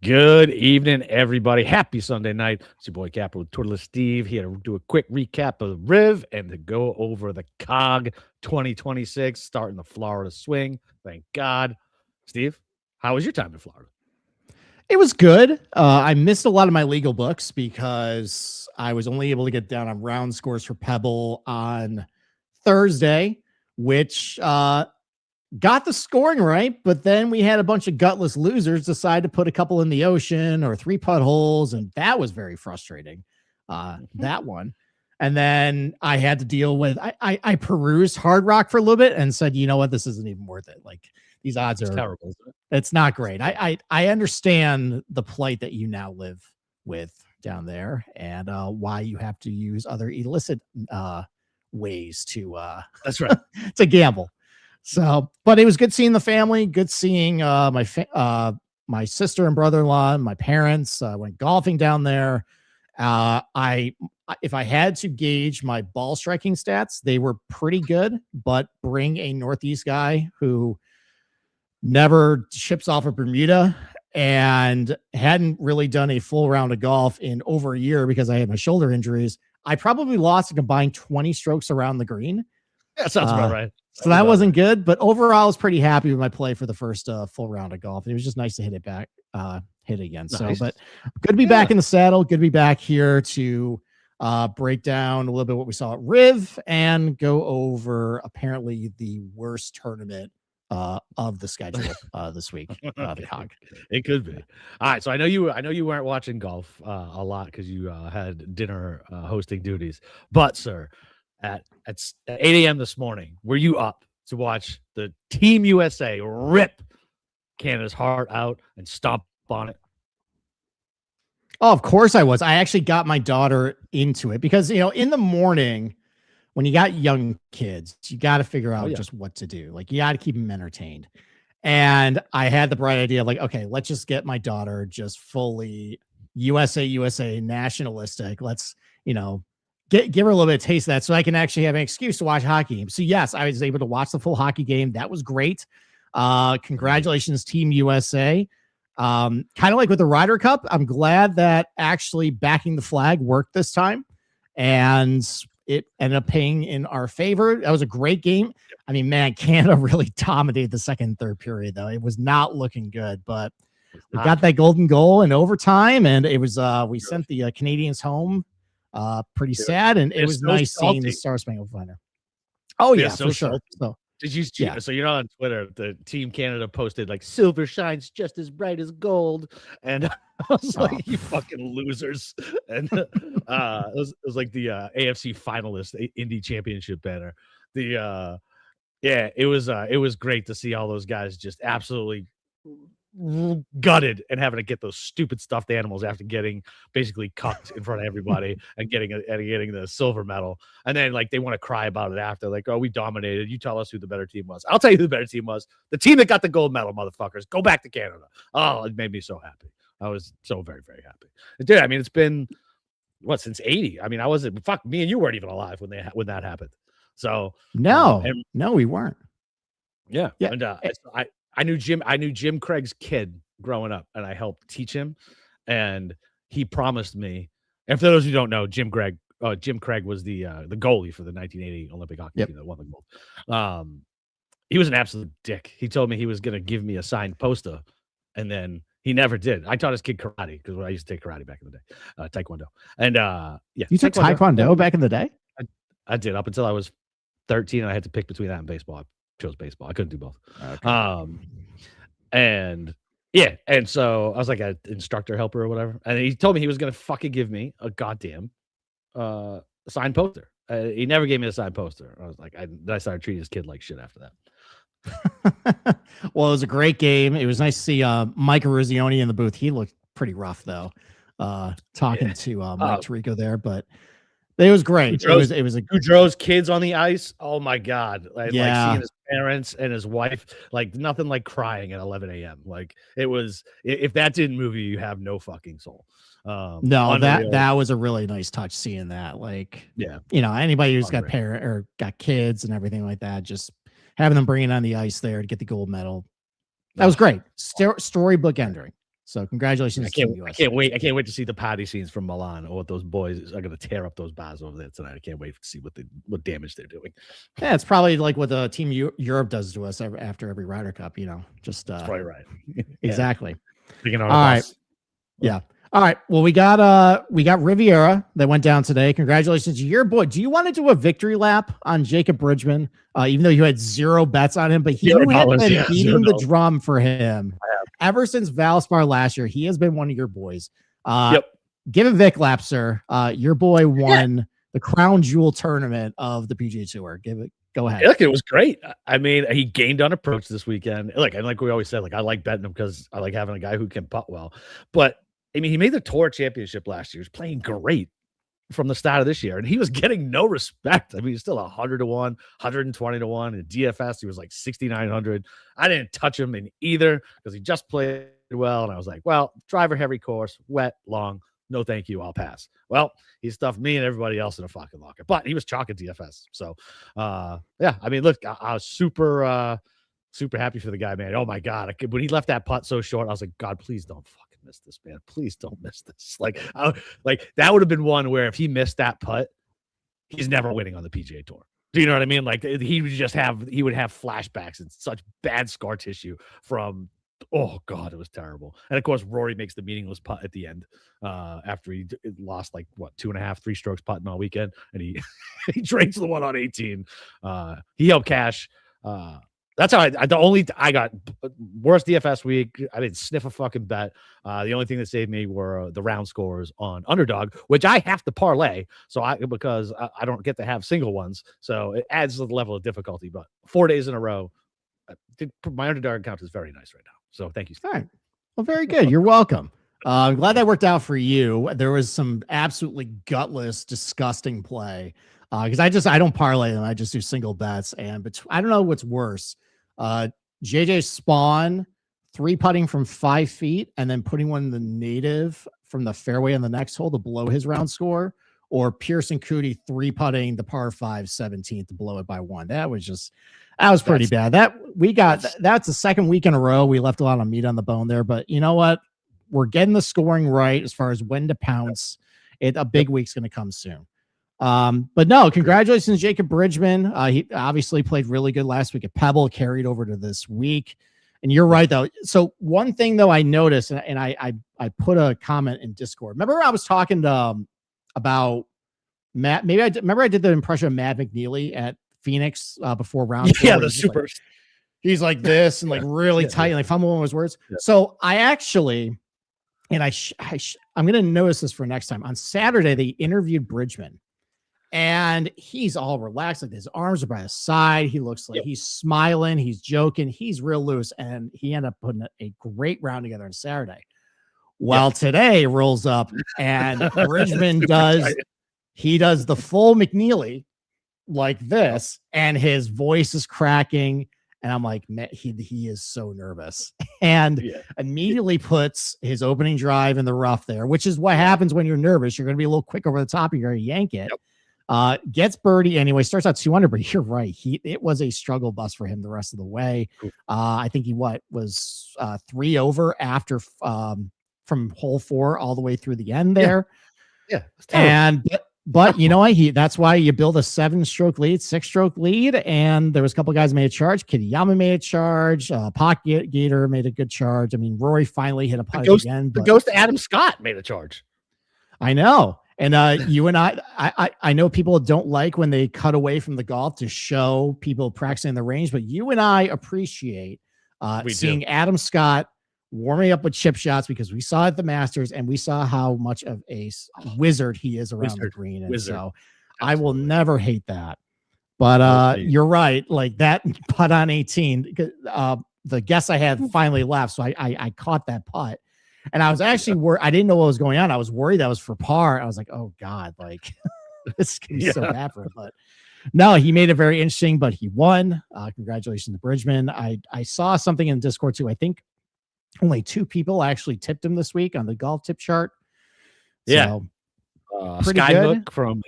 Good evening, everybody. Happy Sunday night. It's your boy Capper with Twitterless Steve here to do a quick recap of the Riv and to go over the COG 2026, starting the Florida swing. Thank God. Steve, how was your time in Florida? It was good. I missed a lot of my legal books because I was only able to get down on round scores for Pebble on Thursday, which got the scoring right, but then we had a bunch of gutless losers decide to put a couple in the ocean or 3-putt holes, and that was very frustrating. That one. And then I had to deal with I perused Hard Rock for a little bit and said, you know what, this isn't even worth it. Like these odds are terrible, isn't it? It's not great. I understand the plight that you now live with down there and why you have to use other illicit ways to that's right to gamble. So, but it was good seeing the family, good seeing my sister and brother-in-law, and my parents. Went golfing down there. If I had to gauge my ball striking stats, they were pretty good, but bring a Northeast guy who never ships off of Bermuda and hadn't really done a full round of golf in over a year because I had my shoulder injuries. I probably lost a combined 20 strokes around the green. That sounds about right. So that wasn't good, but overall I was pretty happy with my play for the first full round of golf. It was just nice to hit it back, hit again. Nice. So, but good to be back in the saddle. Good to be back here to break down a little bit what we saw at Riv and go over apparently the worst tournament of the schedule this week. The COG. It could be. All right. So I know you weren't watching golf a lot because you had dinner hosting duties, but sir, at 8 a.m. this morning, were you up to watch the Team USA rip Canada's heart out and stomp on it? Oh, of course I was. I actually got my daughter into it because, you know, in the morning when you got young kids, you got to figure out just what to do. Like you got to keep them entertained. And I had the bright idea of like, okay, let's just get my daughter just fully USA nationalistic. Let's, you know, give her a little bit of taste of that so I can actually have an excuse to watch hockey games. So yes, I was able to watch the full hockey game. That was great. Congratulations, Team USA. Kind of like with the Ryder Cup, I'm glad that actually backing the flag worked this time. And it ended up paying in our favor. That was a great game. I mean, man, Canada really dominated the second and third period, though. It was not looking good, but we got that golden goal in overtime, and it was we sent the Canadians home. Pretty sad, and it was so nice seeing the Star Spangled Banner. Oh yeah, for sure. So did you? Yeah. So you're not on Twitter. The Team Canada posted like silver shines just as bright as gold, and I was like, "You fucking losers!" And it was like the AFC finalist Indy Championship banner. The it was great to see all those guys just absolutely gutted and having to get those stupid stuffed animals after getting basically cucked in front of everybody and getting the silver medal, and then like they want to cry about it after, like, oh, we dominated, you tell us who the better team was. I'll tell you who the better team was. The team that got the gold medal, motherfuckers. Go back to Canada. Oh, it made me so happy. I was so very, very happy. It did. I mean, it's been since 80. I mean, I wasn't, fuck, me and you weren't even alive when that happened. So no, we weren't. Yeah. And I knew Jim Craig's kid growing up, and I helped teach him. And he promised me. And for those who don't know, Jim Craig was the goalie for the 1980 Olympic hockey team that won the gold. He was an absolute dick. He told me he was going to give me a signed poster, and then he never did. I taught his kid karate because I used to take karate back in the day, taekwondo. And you took taekwondo back in the day? I did up until I was 13, and I had to pick between that and baseball. I chose baseball. I couldn't do both. Okay. And so I was like an instructor helper or whatever, and he told me he was gonna fucking give me a goddamn signed poster. He never gave me a signed poster. I was like, I started treating his kid like shit after that. Well, it was a great game. It was nice to see Mike Eruzione in the booth. He looked pretty rough though, talking to Mike Tirico there, but it was great. It was Goudreau's kids on the ice. Oh my God. Like seeing his parents and his wife, like nothing like crying at 11 a.m. Like it was, if that didn't move you, you have no fucking soul. No, that was a really nice touch seeing that. Like, you know, anybody who's got parent or got kids and everything like that, just having them bring it on the ice there to get the gold medal. That was great. Storybook ending. So congratulations, Team USA. I can't wait to see the party scenes from Milan or what those boys are going to tear up those bars over there tonight. I can't wait to see what damage they're doing. Yeah, it's probably like what the Team Europe does to us after every Ryder Cup. Just that's probably right. Exactly. All right. Yeah. All right. Well, we got Riviera that went down today. Congratulations to your boy. Do you want to do a victory lap on Jacob Bridgeman? Even though you had 0 bets on him, but he had been beating the drum for him ever since Valspar last year. He has been one of your boys. Give a Vic lap, sir. Your boy won the Crown Jewel tournament of the PGA Tour. Go ahead. Look, it was great. I mean, he gained on approach this weekend. And like we always said, I like betting him because I like having a guy who can putt well. But I mean, he made the Tour Championship last year. He was playing great from the start of this year, and he was getting no respect. I mean, he's still 100 to 1, 120 to 1. In DFS, he was like 6,900. I didn't touch him in either because he just played well. And I was like, well, driver heavy course, wet, long. No, thank you. I'll pass. Well, he stuffed me and everybody else in a fucking locker, but he was chalking DFS. So, yeah, I mean, look, I was super happy for the guy, man. Oh my God. When he left that putt so short, I was like, God, please don't fucking miss this, man. Please don't miss this. Like that would have been one where if he missed that putt, he's never winning on the PGA Tour. Do you know what I mean? Like he would have flashbacks and such bad scar tissue from, oh God, it was terrible. And of course, Rory makes the meaningless putt at the end after he lost 2.5, 3 strokes putting all weekend. And he drains the one on 18. He helped cash. That's how I got worst DFS week. I didn't sniff a fucking bet. The only thing that saved me were the round scores on Underdog, which I have to parlay. Because I don't get to have single ones. So it adds to the level of difficulty, but 4 days in a row, my Underdog account is very nice right now. So thank you. All right. Well, very good. You're welcome. I'm glad that worked out for you. There was some absolutely gutless, disgusting play. Because I don't parlay them. I just do single bets. But I don't know what's worse. JJ Spawn 3-putting from 5 feet and then putting one in the native from the fairway on the next hole to blow his round score, or Pearson Cootie 3-putting the par 5 17th to blow it by 1. That was pretty bad. That's the second week in a row. We left a lot of meat on the bone there, but you know what? We're getting the scoring right as far as when to pounce. A big week's going to come soon. But no, congratulations, Jacob Bridgman. He obviously played really good last week at Pebble, carried over to this week. And you're right, though. So one thing, though, I noticed, and I put a comment in Discord. Remember I was talking about Matt? Maybe I did the impression of Matt McNeely at Phoenix before round 4. Yeah, the super. He's like this and really tight and fumbling his words. Yeah. So I actually, and I'm going to notice this for next time. On Saturday, they interviewed Bridgman. And he's all relaxed, like his arms are by his side. He looks like he's smiling, he's joking, he's real loose, and he ended up putting a great round together on Saturday. Well, today rolls up, and Bridgman does the full McNeely like this, and his voice is cracking, and I'm like, man, he is so nervous, and immediately puts his opening drive in the rough there, which is what happens when you're nervous. You're going to be a little quick over the top, and you're going to yank it. Gets birdie anyway, starts out 2 under, but you're right. It was a struggle bus for him the rest of the way. I think he was 3 over after from hole 4 all the way through the end there. But you know what? That's why you build a 7-stroke lead, 6-stroke lead, and there was a couple guys made a charge. Kitayama made a charge. Pocket Gator made a good charge. I mean, Rory finally hit a putt again. The ghost Adam Scott made a charge. I know. And you and I know people don't like when they cut away from the golf to show people practicing the range, but you and I appreciate seeing Adam Scott warming up with chip shots, because we saw at the Masters and we saw how much of a wizard he is around the green. And so I will never hate that. But you're right. Like that putt on 18, the guess I had finally left. So I caught that putt. And I was actually worried. I didn't know what was going on. I was worried that was for par. I was like, oh God, like this can be so bad for him. But no, he made it very interesting, but he won. Congratulations to Bridgman. I saw something in Discord too. I think only 2 people actually tipped him this week on the golf tip chart. So, Skyhook from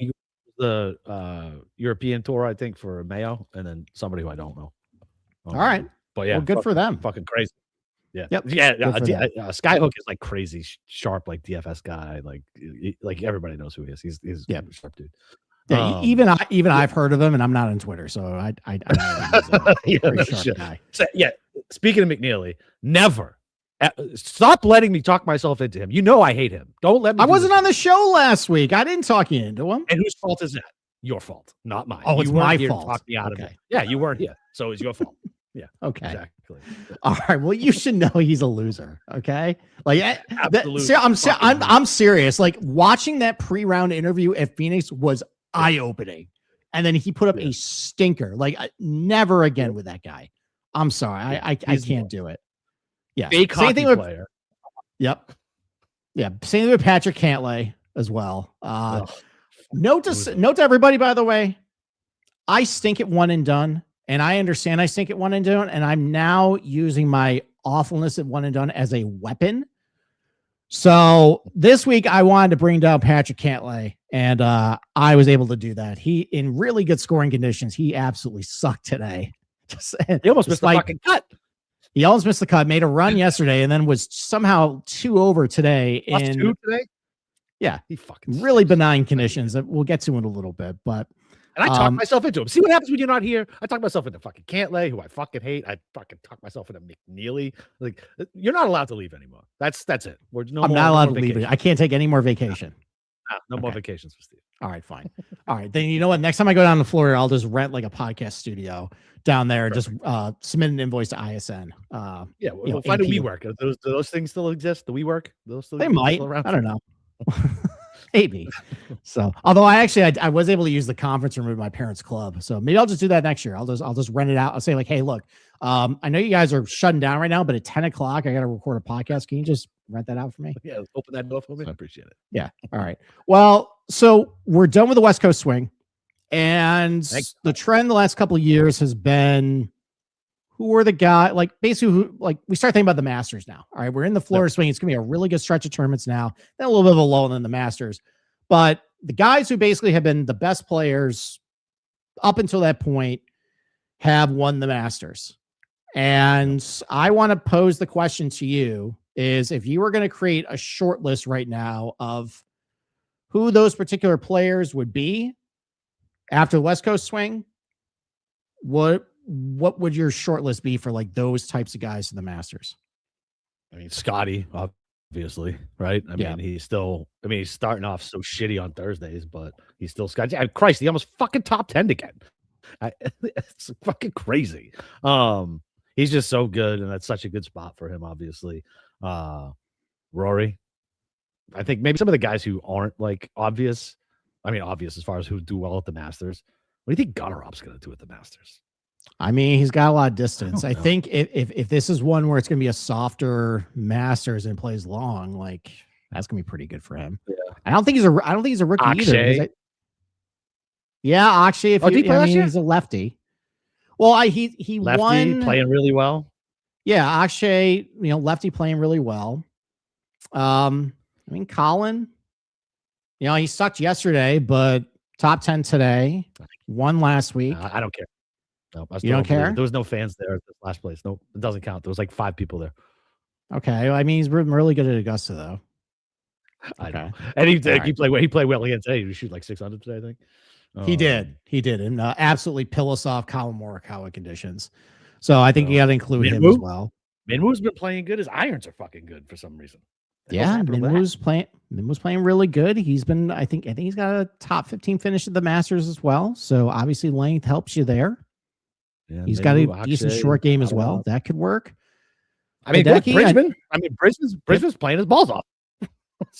the European tour, I think, for Mayo, and then somebody who I don't know. All right. But yeah, well, good for them. Fucking crazy. Yeah. Yep. Yeah. Good for them. Skyhook is like crazy sharp, like DFS guy. Like everybody knows who he is. He's Yep. a sharp dude. Yeah, even I've heard of him, and I'm not on Twitter, so I know that he's a pretty sharp guy. So, yeah. Speaking of McNeely, never stop letting me talk myself into him. You know I hate him. Don't let me. I wasn't on the show last week. I didn't talk you into him. And whose fault is that? Your fault, not mine. Oh, it's my fault. To talk me out of it. Yeah, you weren't here, so it's your fault. Yeah. Okay. Exactly. All right. Well, you should know he's a loser. Okay. Like, absolutely. I'm serious. Like, watching that pre-round interview at Phoenix was eye-opening, and then he put up a stinker. Like, never again with that guy. I'm sorry. I can't do it. Yeah. Fake hockey player. Yep. Yeah. Same thing with Patrick Cantlay as well. Note to everybody, by the way, I stink at one and done. And I understand I stink at one and done, and I'm now using my awfulness at one and done as a weapon. So this week I wanted to bring down Patrick Cantlay, and I was able to do that. He, in really good scoring conditions, he absolutely sucked today. He almost missed the fucking cut. He almost missed the cut, made a run yesterday, and then was somehow 2 over today. +2 today? Yeah. He fucking really benign conditions that we'll get to in a little bit, but and I talk myself into him. See what happens when you're not here? I talk myself into fucking Cantlay, who I fucking hate. I fucking talk myself into McNeely. Like, you're not allowed to leave anymore. That's it. I'm not allowed to leave. I can't take any more vacation. No more vacations for Steve. All right, fine. All right, then you know what? Next time I go down to Florida, I'll just rent like a podcast studio down there. Perfect. Just submit an invoice to ISN. Yeah, we'll find a WeWork. Do those things still exist? The WeWork? They might. I don't know. Maybe. So, although I was able to use the conference room of my parents' club, so maybe I'll just do that next year. I'll just rent it out. I'll say like, hey, look, I know you guys are shutting down right now, but at 10 o'clock I got to record a podcast. Can you just rent that out for me? Yeah, open that door for me. I appreciate it. Yeah. All right. Well, so we're done with the West Coast swing, and the trend the last couple of years has been who are the guy, like basically who, like we start thinking about the Masters now. All right, we're in the Florida swing. It's gonna be a really good stretch of tournaments now. Then a little bit of a lull in the Masters, but the guys who basically have been the best players up until that point have won the Masters. And I want to pose the question to you: is if you were going to create a short list right now of who those particular players would be after the West Coast swing, what would your short list be for like those types of guys in the Masters? I mean, Scotty, obviously, right? I mean, he's starting off so shitty on Thursdays, but he's still Scotty. Christ, he almost fucking top 10 again. It's fucking crazy. He's just so good, and that's such a good spot for him, obviously. Rory. I think maybe some of the guys who aren't like obvious as far as who do well at the Masters. What do you think Gunnarop's going to do at the Masters? I mean, he's got a lot of distance. I think if this is one where it's going to be a softer Masters and plays long, like that's going to be pretty good for him. Yeah. I don't think he's a rookie either. Akshay. He's a lefty. Well, he lefty, won playing really well. Yeah, Akshay, lefty playing really well. Colin, he sucked yesterday, but top 10 today, won last week. I don't care. No, you don't care? There was no fans there at the last place. No, it doesn't count. There was like 5 people there. Okay. I mean, he's really good at Augusta, though. I know. And he played well again today. He shoot like 600 today, I think. He did. And absolutely pill us off Colin Morikawa conditions. So I think you got to include him as well. Minwoo's been playing good. His irons are fucking good for some reason. Yeah, Minwoo's playing really good. I think he's got a top 15 finish at the Masters as well. So obviously length helps you there. Yeah, he's got a decent short game as well. That could work. I mean, Bridgeman. Bridgeman's playing his balls off.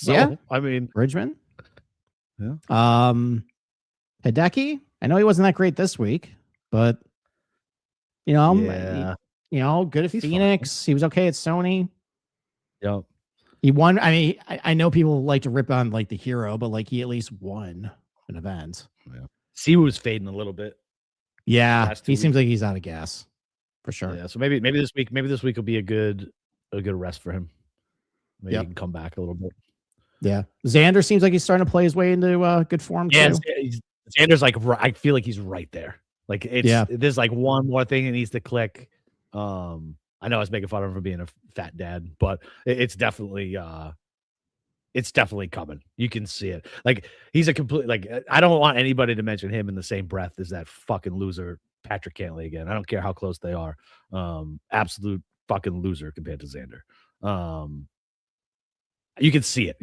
Bridgeman. Yeah. Hideki. I know he wasn't that great this week, but good at Phoenix. Fine. He was okay at Sony. Yep. He won. I mean, I know people like to rip on like the hero, but like he at least won an event. Yeah. Siwoo was fading a little bit. Yeah, he seems like he's out of gas for sure. Yeah, so maybe this week will be a good rest for him. Maybe he can come back a little bit. Yeah, Xander seems like he's starting to play his way into good form. Yeah, too. Xander's like I feel like he's right there. Like there's like one more thing that needs to click. I I know I was making fun of him for being a fat dad, but it's definitely coming. You can see it. Like, he's a complete, like, I don't want anybody to mention him in the same breath as that fucking loser Patrick Cantlay again. I don't care how close they are. Absolute fucking loser compared to Xander. You can see it.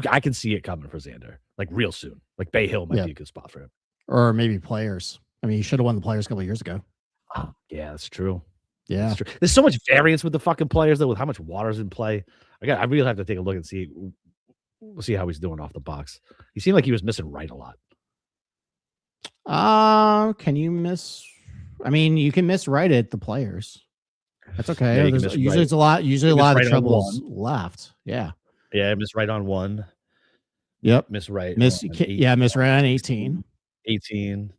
I can see it coming for Xander, like, real soon. Like, Bay Hill might be a good spot for him. Or maybe Players. I mean, he should have won the Players a couple of years ago. Oh, yeah, that's true. Yeah. That's true. There's so much variance with the fucking Players, though, with how much water's in play. I really have to take a look and see. We'll see how he's doing off the box. He seemed like he was missing right a lot. Can you miss? I mean, you can miss right at the Players. That's okay. Yeah, usually right. it's a lot. Usually a lot of right the troubles left. Yeah. Yeah, miss right on 1. Yep. Miss right. Miss. Yeah, miss right on 18. 18.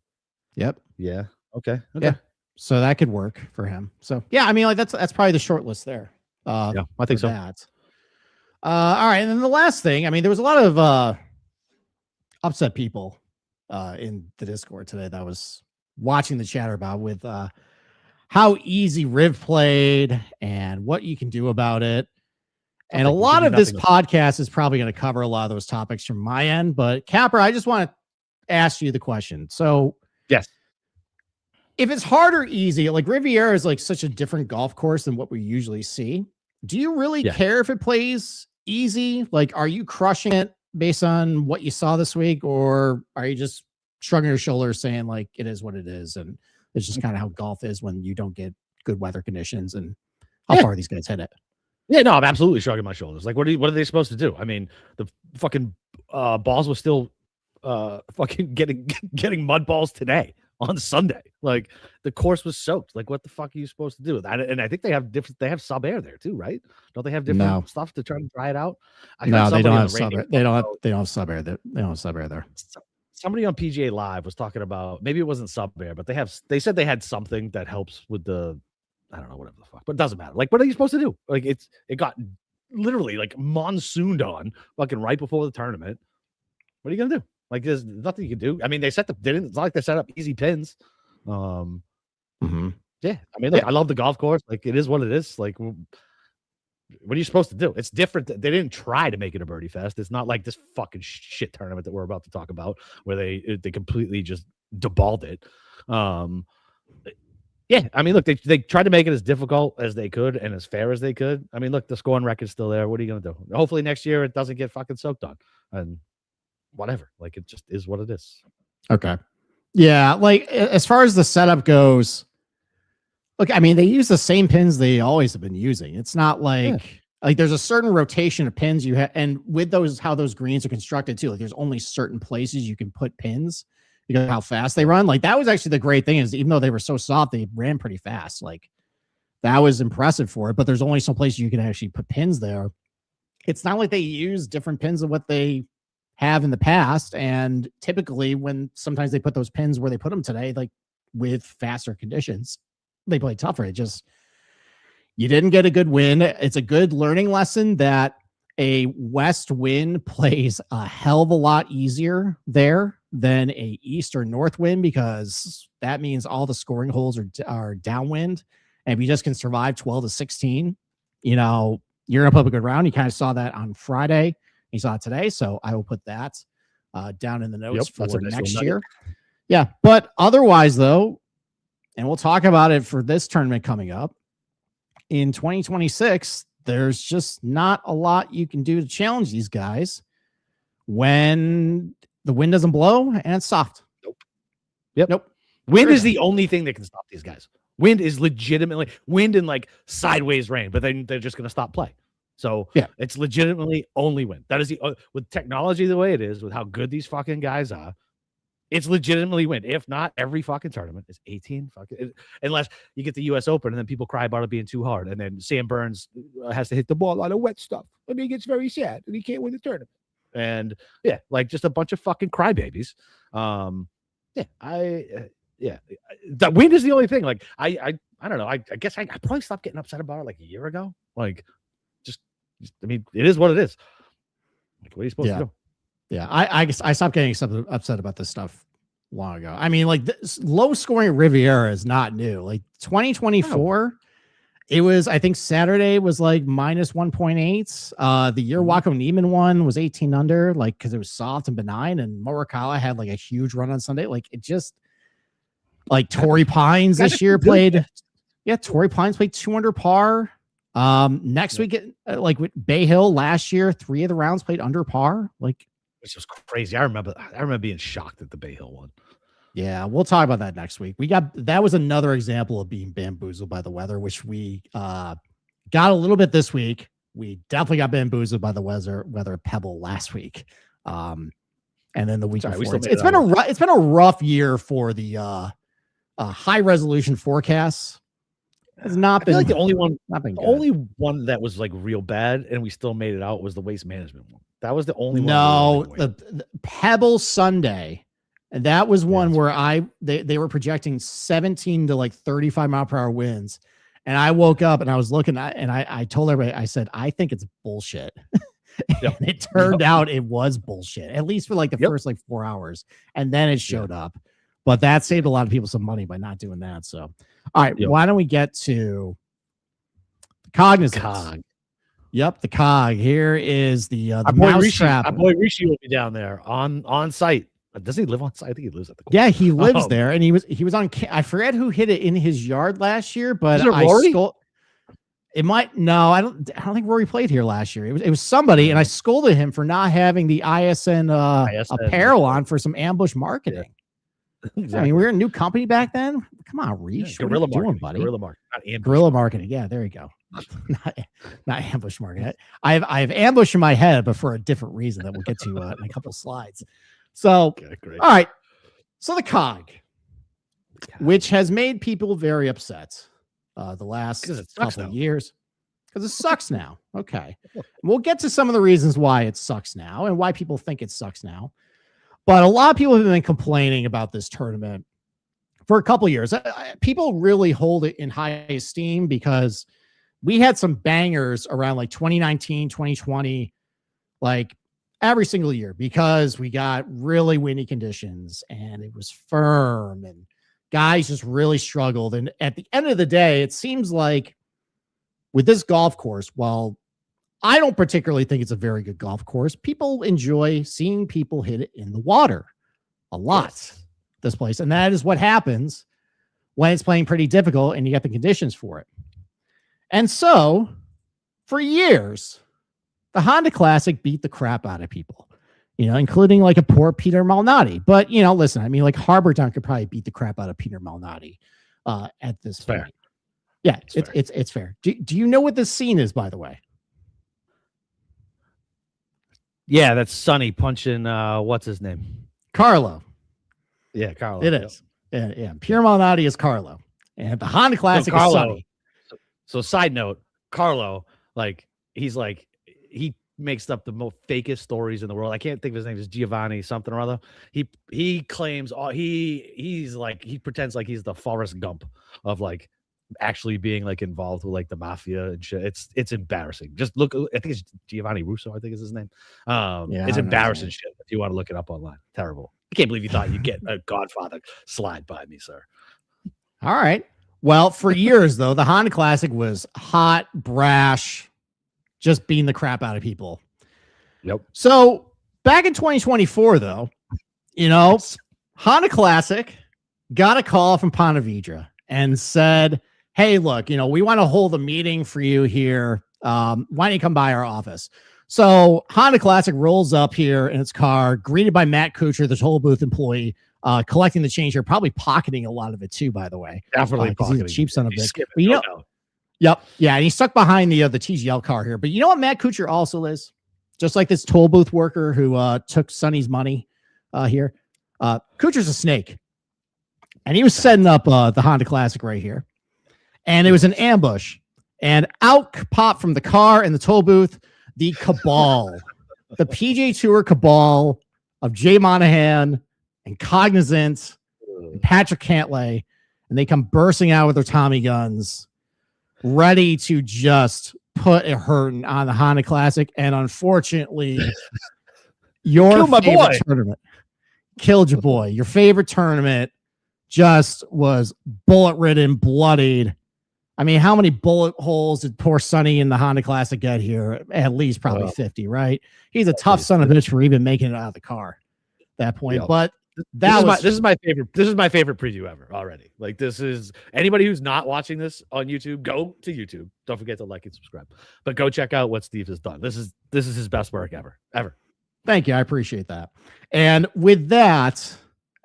Yep. Yeah. Okay. Yeah. So that could work for him. So yeah, I mean, like that's probably the short list there. Yeah, I think so. That. All right, and then the last thing, I mean, there was a lot of upset people in the Discord today that I was watching the chatter about with how easy Riv played and what you can do about it. And a lot of this podcast is probably going to cover a lot of those topics from my end. But Capper, I just want to ask you the question. So yes, if it's hard or easy, like Riviera is like such a different golf course than what we usually see. Do you really care if it plays easy? Like, are you crushing it based on what you saw this week, or are you just shrugging your shoulders saying like it is what it is and it's just kind of how golf is when you don't get good weather conditions and how far these guys hit it? Yeah, no, I'm absolutely shrugging my shoulders. Like, what are they supposed to do? I mean, the fucking balls were still fucking getting mud balls today on Sunday. Like, the course was soaked. Like, what the fuck are you supposed to do? And I think they have sub air there too, right? Don't they have different stuff to try and dry it out? No, they don't have sub air. They don't have sub air. They don't have sub air there. Somebody on PGA Live was talking about, maybe it wasn't sub air, but they said they had something that helps with the, I don't know, whatever the fuck, but it doesn't matter. Like, what are you supposed to do? Like, it got literally like monsooned on fucking right before the tournament. What are you gonna do? Like, there's nothing you can do. I mean, it's not like they set up easy pins. Yeah, I mean, look, I love the golf course. Like, it is what it is. Like, what are you supposed to do? It's different. They didn't try to make it a birdie fest. It's not like this fucking shit tournament that we're about to talk about, where they completely just deballed it. Yeah, I mean, look, they tried to make it as difficult as they could and as fair as they could. I mean, look, the scoring record's still there. What are you gonna do? Hopefully next year it doesn't get fucking soaked on, and whatever. Like, it just is what it is. Okay. Yeah, like as far as the setup goes, look, I mean, they use the same pins they always have been using. It's not like there's a certain rotation of pins you have, and with those, how those greens are constructed too. Like, there's only certain places you can put pins because of how fast they run. Like, that was actually the great thing, is even though they were so soft, they ran pretty fast. Like, that was impressive for it, but there's only some places you can actually put pins there. It's not like they use different pins of what they have in the past. And typically when sometimes they put those pins where they put them today, like with faster conditions, they play tougher. It just, you didn't get a good win. It's a good learning lesson that a west wind plays a hell of a lot easier there than a east or north wind, because that means all the scoring holes are downwind. And if you just can survive 12 to 16, you know, you're going to put up a good round. You kind of saw that on Friday. You saw it today. So I will put that down in the notes for next year. Yeah. But otherwise, though, and we'll talk about it for this tournament coming up in 2026, there's just not a lot you can do to challenge these guys when the wind doesn't blow and it's soft. Nope. Wind is the only thing that can stop these guys. Wind is legitimately wind and like sideways rain, but then they're just going to stop play. So it's legitimately only wind. That is with technology the way it is, with how good these fucking guys are, it's legitimately wind. If not, every fucking tournament is 18 fucking, unless you get the US Open and then people cry about it being too hard, and then Sam Burns has to hit the ball on a wet stuff, and he gets very sad and he can't win the tournament. And like just a bunch of fucking crybabies. The wind is the only thing. Like I don't know. I guess I probably stopped getting upset about it like a year ago. Like, I mean, it is what it is. Like, what are you supposed to do? Yeah, I guess I stopped getting upset about this stuff long ago. I mean, like, this low scoring Riviera is not new. Like 2024, It was, I think Saturday was like minus 1.8. The year Wacko Neiman one was 18 under, like, because it was soft and benign, and Morikawa had like a huge run on Sunday. Like, it just, like, Torrey Pines this year played. Yeah, Torrey Pines played 2 under par. Next week, like with Bay Hill last year, 3 of the rounds played under par. Like, which was crazy. I remember being shocked at the Bay Hill one. Yeah, we'll talk about that next week. That was another example of being bamboozled by the weather, which we got a little bit this week. We definitely got bamboozled by the weather Pebble last week. And then the week before. It's been a rough year for the high resolution forecasts. Has not been like the only one. The only one that was like real bad, and we still made it out, was the waste management one. That was the only one. No, the Pebble Sunday. And that was one where they were projecting 17 to like 35 mile per hour winds. And I woke up and I was looking at, and I told everybody, I said, I think it's bullshit. And it turned out it was bullshit, at least for like the first like 4 hours. And then it showed up. But that saved a lot of people some money by not doing that. So, all right, why don't we get to Cognizant? Cog. Yep, the Cog. Here is the mousetrap. Our boy Rishi will be down there on site. Doesn't he live on site? I think he lives at the course. Yeah, he lives there, and he was on. I forget who hit it in his yard last year, but it might. No, I don't think Rory played here last year. It was somebody, and I scolded him for not having the ISN apparel on for some ambush marketing. Yeah. Exactly. I mean, we were a new company back then. Come on, Reach. Guerrilla marketing, doing, buddy. Guerrilla marketing. Guerrilla marketing. Yeah, there you go. not ambush marketing. I have ambush in my head, but for a different reason that we'll get to in a couple slides. So, great. All right. So the Cog, which has made people very upset the last couple of years, because it sucks now. Okay. We'll get to some of the reasons why it sucks now and why people think it sucks now. But a lot of people have been complaining about this tournament for a couple of years. People really hold it in high esteem because we had some bangers around like 2019, 2020, like every single year, because we got really windy conditions and it was firm and guys just really struggled. And at the end of the day, it seems like with this golf course, while I don't particularly think it's a very good golf course, people enjoy seeing people hit it in the water a lot, this place. And that is what happens when it's playing pretty difficult and you get the conditions for it. And so for years, the Honda Classic beat the crap out of people, including like a poor Peter Malnati. But, listen, I mean, like Harbortown could probably beat the crap out of Peter Malnati at this point. Fair. Yeah, it's fair. Do you know what this scene is, by the way? Yeah, that's Sonny punching, what's his name? Carlo. Yeah, Carlo. It is. Yeah. Peter Malnati is Carlo. And the Honda Classic is Sonny. So side note, Carlo, he makes up the most fakest stories in the world. I can't think of his name. It's Giovanni something or other. He claims he pretends like he's the Forrest Gump of like actually being like involved with like the mafia and shit. It's embarrassing. Just look. I think it's Giovanni Russo. I think is his name. It's embarrassing shit. If you want to look it up online, terrible. I can't believe you thought you'd get a Godfather slide by me, sir. All right. Well, for years though, the Honda Classic was hot, brash, just beating the crap out of people. Yep. So back in 2024, though, Honda Classic got a call from Ponte Vedra and said, hey, look, we want to hold a meeting for you here. Why don't you come by our office? So Honda Classic rolls up here in its car, greeted by Matt Kuchar, the toll booth employee, collecting the change here, probably pocketing a lot of it too, by the way. Definitely pocketing. He's a cheap son of a bitch. Yep. Yeah. And he's stuck behind the TGL car here. But you know what Matt Kuchar also is? Just like this toll booth worker who took Sonny's money here. Kuchar's a snake. And he was setting up the Honda Classic right here. And it was an ambush. And out popped from the car and the toll booth, the cabal. The PGA Tour cabal of Jay Monahan and Cognizant and Patrick Cantlay. And they come bursting out with their Tommy guns, ready to just put a hurting on the Honda Classic. And unfortunately, your favorite tournament killed your boy. Your favorite tournament just was bullet ridden, bloodied. I mean, how many bullet holes did poor Sonny in the Honda Classic get here? At least probably 50, right? He's a tough son of a bitch for even making it out of the car at that point. But this is my favorite. This is my favorite preview ever already. Like, this is, anybody who's not watching this on YouTube, go to YouTube. Don't forget to like and subscribe. But go check out what Steve has done. This is his best work ever. Thank you. I appreciate that. And with that,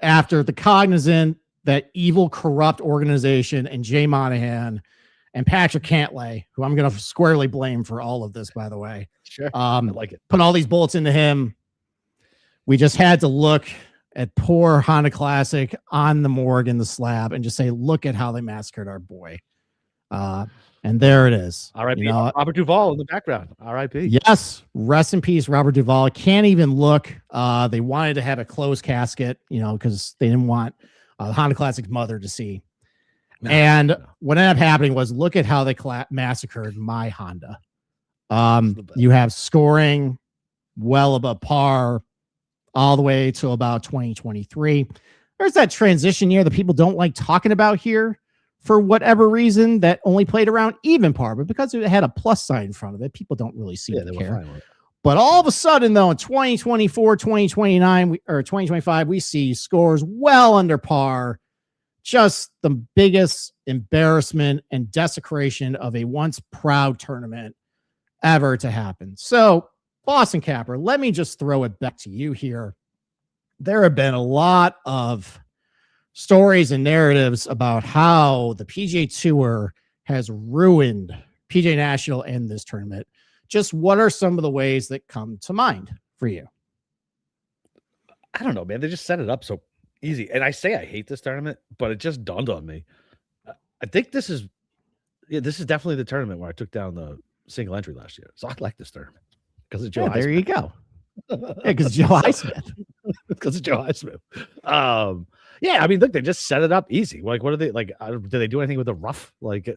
after the Cognizant, that evil, corrupt organization, and Jay Monahan and Patrick Cantlay, who I'm going to squarely blame for all of this, by the way. Sure. I like it. Put all these bullets into him. We just had to look at poor Honda Classic on the morgue in the slab and just say, look at how they massacred our boy. And there it is. R.I.P. Robert Duvall in the background. R.I.P. Yes. Rest in peace, Robert Duvall. Can't even look. They wanted to have a closed casket, because they didn't want the Honda Classic's mother to see. What ended up happening was, look at how they massacred my Honda. You have scoring well above par all the way to about 2023. There's that transition year that people don't like talking about here for whatever reason, that only played around even par, but because it had a plus sign in front of it, people don't really seem to care. But all of a sudden, though, in 2024, 2029, or 2025, we see scores well under par. Just the biggest embarrassment and desecration of a once proud tournament ever to happen. So, Boston Capper, let me just throw it back to you here. There have been a lot of stories and narratives about how the PGA Tour has ruined PGA National and this tournament. Just what are some of the ways that come to mind for you? I don't know, man. They just set it up so easy. And I say I hate this tournament, but it just dawned on me. I think this is definitely the tournament where I took down the single entry last year. So I like this tournament because of Joe Highsmith. There you go. Because Joe Highsmith. Because of Joe Highsmith. Yeah, I mean, look, they just set it up easy. Like, what are they like? Did they do anything with the rough? Like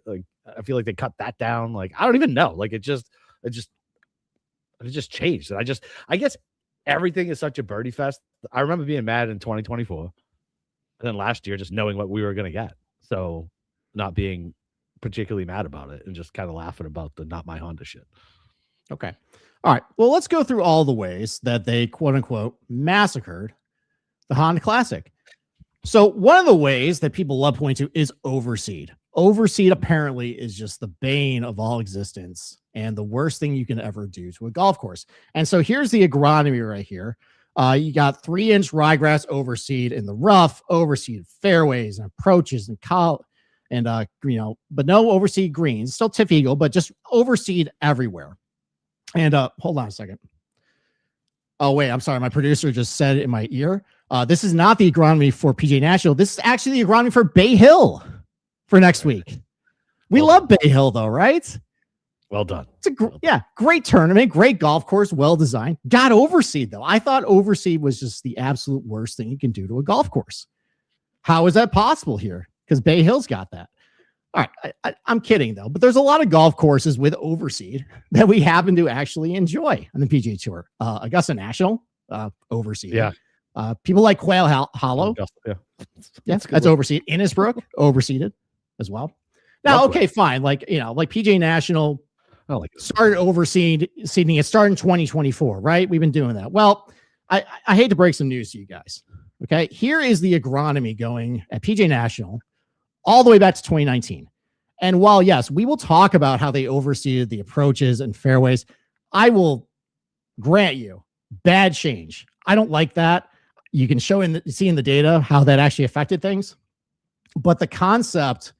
I feel like they cut that down. Like, I don't even know. Like, it just changed. And I guess everything is such a birdie fest. I remember being mad in 2024, and then last year just knowing what we were going to get. So not being particularly mad about it and just kind of laughing about the not my Honda shit. Okay. All right. Well, let's go through all the ways that they quote unquote massacred the Honda Classic. So one of the ways that people love pointing to is overseed. Overseed apparently is just the bane of all existence and the worst thing you can ever do to a golf course. And so here's the agronomy right here. You got 3-inch ryegrass overseed in the rough, overseed fairways and approaches and but no overseed greens, still Tiff Eagle, but just overseed everywhere. And hold on a second. Oh, wait, I'm sorry. My producer just said it in my ear. This is not the agronomy for PGA National. This is actually the agronomy for Bay Hill for next week. We love Bay Hill, though, right? Well done. It's great tournament, great golf course, well designed. Got overseed, though. I thought overseed was just the absolute worst thing you can do to a golf course. How is that possible here? Because Bay Hill's got that. All right, I'm kidding, though, but there's a lot of golf courses with overseed that we happen to actually enjoy on the PGA Tour. Augusta National, overseed. Yeah. People like Quail Hollow. That's overseed. Innisbrook, overseeded as well. Now, okay, fine. Like PGA National started overseeding. It started in 2024, right? We've been doing that. Well, I hate to break some news to you guys. Okay, here is the agronomy going at PGA National all the way back to 2019. And while, yes, we will talk about how they overseeded the approaches and fairways, I will grant you bad change. I don't like that. You can see in the data how that actually affected things. But the concept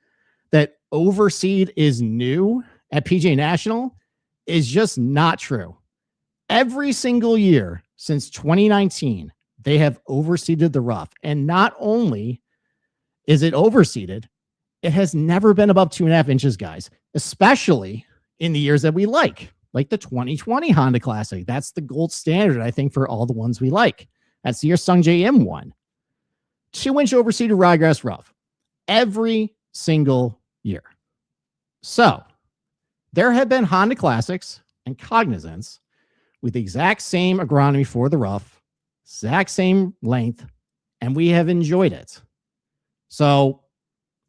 that overseed is new at PGA National is just not true. Every single year since 2019, they have overseeded the rough. And not only is it overseeded, it has never been above 2.5 inches, guys, especially in the years that we like the 2020 Honda Classic. That's the gold standard, I think, for all the ones we like. That's the year Sung J M won. 2-inch overseeded ryegrass rough every single year. So there have been Honda Classics and Cognizants with the exact same agronomy for the rough, exact same length, and we have enjoyed it. So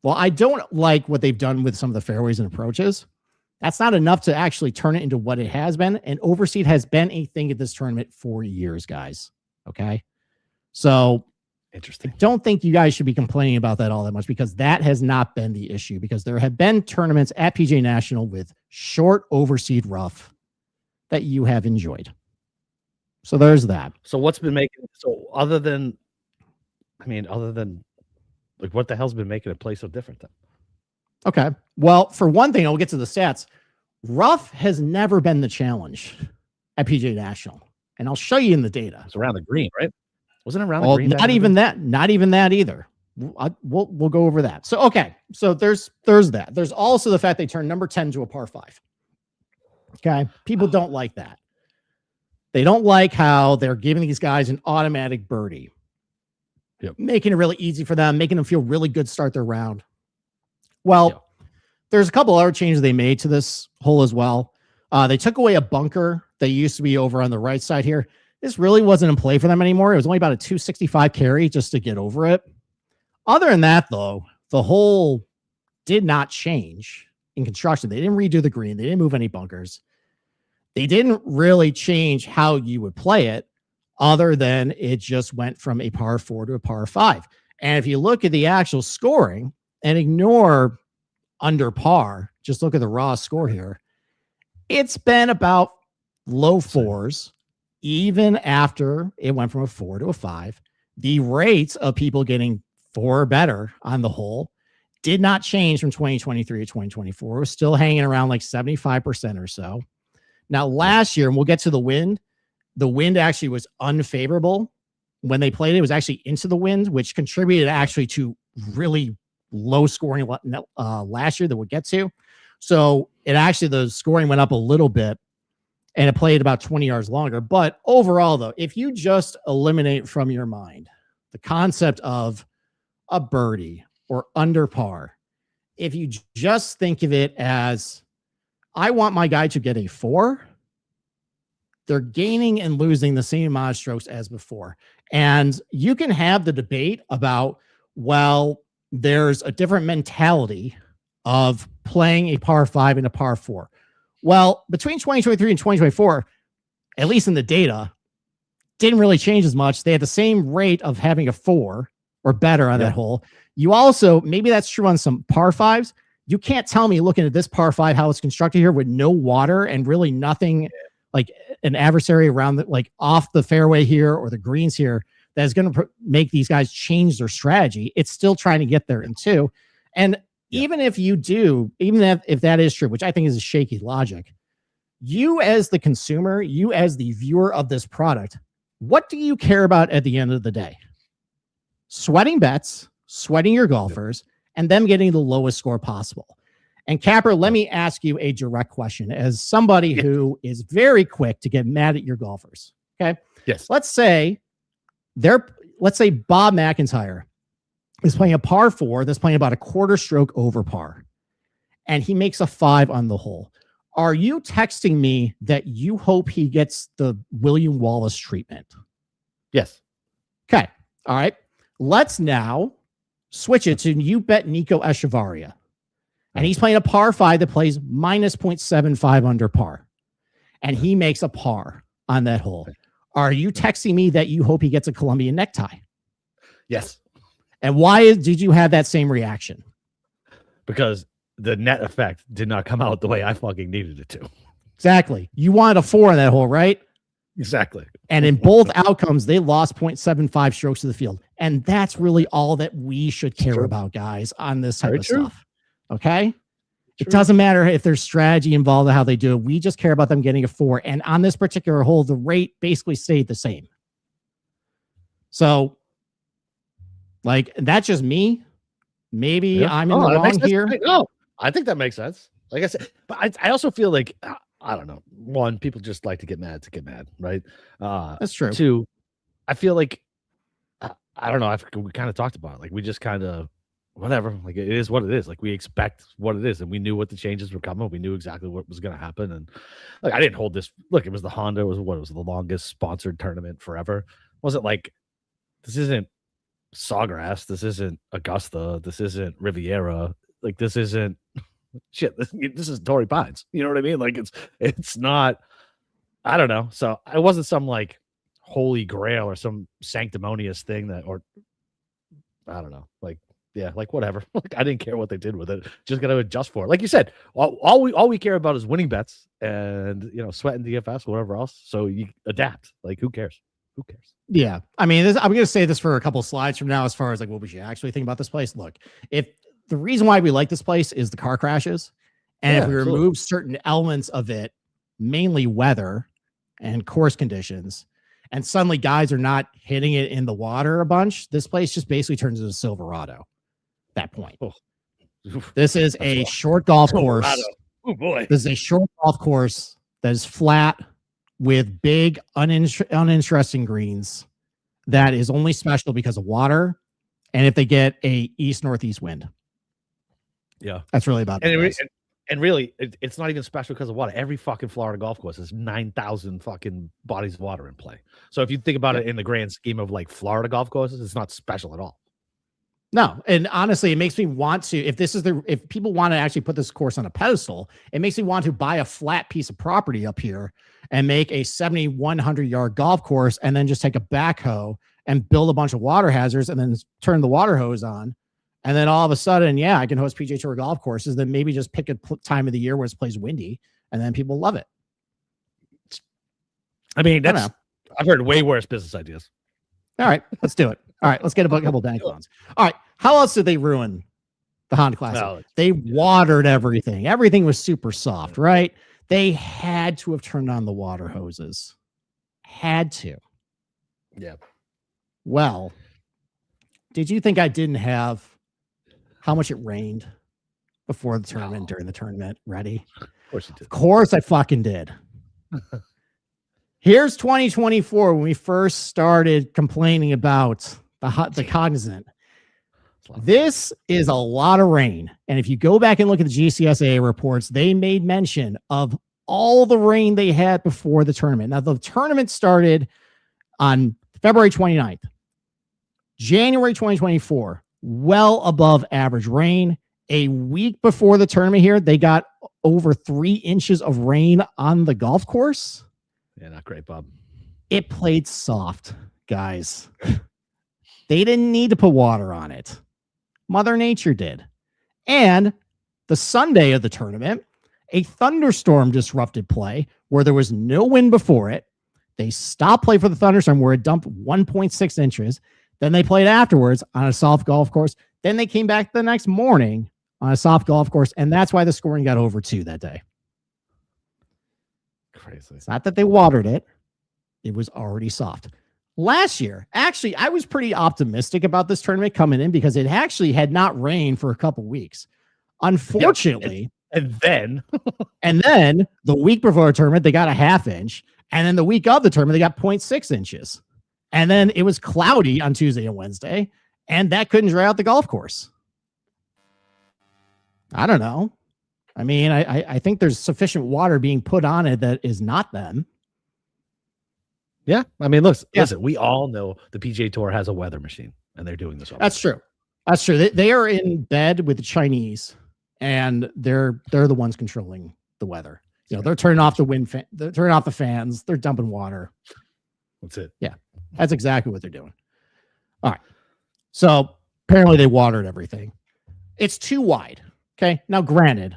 Well, I don't like what they've done with some of the fairways and approaches. That's not enough to actually turn it into what it has been. And overseed has been a thing at this tournament for years, guys. Okay. So interesting. I don't think you guys should be complaining about that all that much, because that has not been the issue, because there have been tournaments at PGA National with short overseed rough that you have enjoyed. So there's that. So what's been making, so other than like, what the hell's been making it play so different then? Okay. Well, for one thing, I'll get to the stats. Rough has never been the challenge at PGA National. And I'll show you in the data. It's around the green, right? Wasn't it around the green? Not even that. Not even that either. We'll go over that. So, okay. So there's that. There's also the fact they turned number 10 to a par 5. Okay. People don't like that. They don't like how they're giving these guys an automatic birdie. Yep. Making it really easy for them, making them feel really good to start their round. Well, there's a couple other changes they made to this hole as well. They took away a bunker that used to be over on the right side here. This really wasn't in play for them anymore. It was only about a 265 carry just to get over it. Other than that, though, the hole did not change in construction. They didn't redo the green. They didn't move any bunkers. They didn't really change how you would play it, other than it just went from a par 4 to a par 5. And if you look at the actual scoring and ignore under par, just look at the raw score here, it's been about low 4s, even after it went from a 4 to a 5. The rates of people getting 4 or better on the hole did not change from 2023 to 2024. It was still hanging around like 75% or so. Now, last year, and we'll get to the wind actually was unfavorable. When they played it, it was actually into the wind, which contributed actually to really low scoring last year that we'll get to. So it actually, the scoring went up a little bit, and it played about 20 yards longer. But overall, though, if you just eliminate from your mind the concept of a birdie or under par, if you just think of it as, I want my guy to get a 4, they're gaining and losing the same amount of strokes as before. And you can have the debate about, well, there's a different mentality of playing a par 5 and a par 4. Well, between 2023 and 2024, at least in the data, didn't really change as much. They had the same rate of having a 4 or better on that hole. You also, maybe that's true on some par 5s. You can't tell me, looking at this par 5, how it's constructed here with no water and really nothing like an adversary around like off the fairway here or the greens here, that is going to make these guys change their strategy. It's still trying to get there in 2. And even if you do, even if that is true, which I think is a shaky logic, you as the consumer, you as the viewer of this product, what do you care about at the end of the day? Sweating bets, sweating your golfers, and them getting the lowest score possible. And Capper, let me ask you a direct question as somebody who is very quick to get mad at your golfers. Okay. Yes. Let's say Bob McIntyre is playing a par 4 that's playing about a quarter stroke over par, and he makes a 5 on the hole. Are you texting me that you hope he gets the William Wallace treatment? Yes. Okay. All right. Let's now switch it to you bet Nico Echevarria. And he's playing a par 5 that plays minus 0.75 under par. And he makes a par on that hole. Are you texting me that you hope he gets a Colombian necktie? Yes. And why did you have that same reaction? Because the net effect did not come out the way I fucking needed it to. Exactly. You wanted a 4 on that hole, right? Exactly. And in both outcomes, they lost 0.75 strokes to the field. And that's really all that we should care about, guys, on this type of stuff. Okay? It doesn't matter if there's strategy involved in how they do it. We just care about them getting a 4. And on this particular hole, the rate basically stayed the same. So, that's just me. Maybe I'm in the wrong here. No, I think that makes sense. Like I said, but I also feel like, I don't know. 1, people just like to get mad, right? That's true. 2, I feel like, I don't know. We kind of talked about it. Like, we just kind of, whatever. Like, it is what it is. Like, we expect what it is, and we knew what the changes were coming. We knew exactly what was going to happen. And like, I didn't hold this. Look, it was the Honda. It was the longest sponsored tournament forever. Wasn't like, this isn't Sawgrass. This isn't Augusta. This isn't Riviera. Like, this isn't shit. This is Torrey Pines. You know what I mean? Like, it's not. I don't know. So it wasn't some like holy grail or some sanctimonious thing that, or I don't know. Like, yeah, like whatever. Like, I didn't care what they did with it. Just got to adjust for it. Like you said, all we care about is winning bets and sweating DFS, whatever else. So you adapt. Like, who cares? Who cares? Yeah. I mean, I'm going to say this for a couple slides from now, as far as like what we should actually think about this place. Look, if the reason why we like this place is the car crashes, and if we remove certain elements of it, mainly weather and course conditions, and suddenly guys are not hitting it in the water a bunch, this place just basically turns into Silverado at that point. Oh. This is a short golf course. Oh boy. This is a short golf course that is flat with big, uninteresting greens that is only special because of water. And if they get a east-northeast wind. Yeah. That's really about it. And really, it's not even special because of water. Every fucking Florida golf course has 9,000 fucking bodies of water in play. So if you think about it in the grand scheme of like Florida golf courses, it's not special at all. No, and honestly, it makes me want to. If people want to actually put this course on a pedestal, it makes me want to buy a flat piece of property up here and make a 7,100-yard golf course, and then just take a backhoe and build a bunch of water hazards, and then turn the water hose on. And then all of a sudden, I can host PGA Tour golf courses. Then maybe just pick a time of the year where it plays windy, and then people love it. I mean, I've heard way worse business ideas. All right, let's do it. All right, let's get a couple bank loans. All right, how else did they ruin the Honda Classic? No, they watered everything. Everything was super soft, right? They had to have turned on the water hoses. Had to. Yeah. Well, did you think I didn't have how much it rained before the tournament, during the tournament? Ready? Of course you did. Of course I fucking did. Here's 2024 when we first started complaining about the Cognizant. This is a lot of rain. And if you go back and look at the GCSA reports, they made mention of all the rain they had before the tournament. Now, the tournament started on February 29th. January 2024, well above average rain. A week before the tournament here, they got over 3 inches of rain on the golf course. Yeah, not great, Bob. It played soft, guys. They didn't need to put water on it. Mother Nature did. And the Sunday of the tournament, a thunderstorm disrupted play where there was no wind before it. They stopped play for the thunderstorm where it dumped 1.6 inches. Then they played afterwards on a soft golf course. Then they came back the next morning on a soft golf course, and that's why the scoring got over 2 that day. Crazy. It's not that they watered it. It was already soft. Last year, actually, I was pretty optimistic about this tournament coming in because it actually had not rained for a couple weeks. Unfortunately, and then the week before the tournament, they got a 1/2 inch. And then the week of the tournament, they got 0.6 inches. And then it was cloudy on Tuesday and Wednesday, and that couldn't dry out the golf course. I don't know. I mean, I think there's sufficient water being put on it that is not them. Yeah. I mean, listen, we all know the PGA Tour has a weather machine, and they're doing this all. That's true. That's true. They are in bed with the Chinese, and they're the ones controlling the weather. They're turning off the they're turning off the fans. They're dumping water. That's it. Yeah. That's exactly what they're doing. All right. So apparently they watered everything. It's too wide. Okay. Now, granted,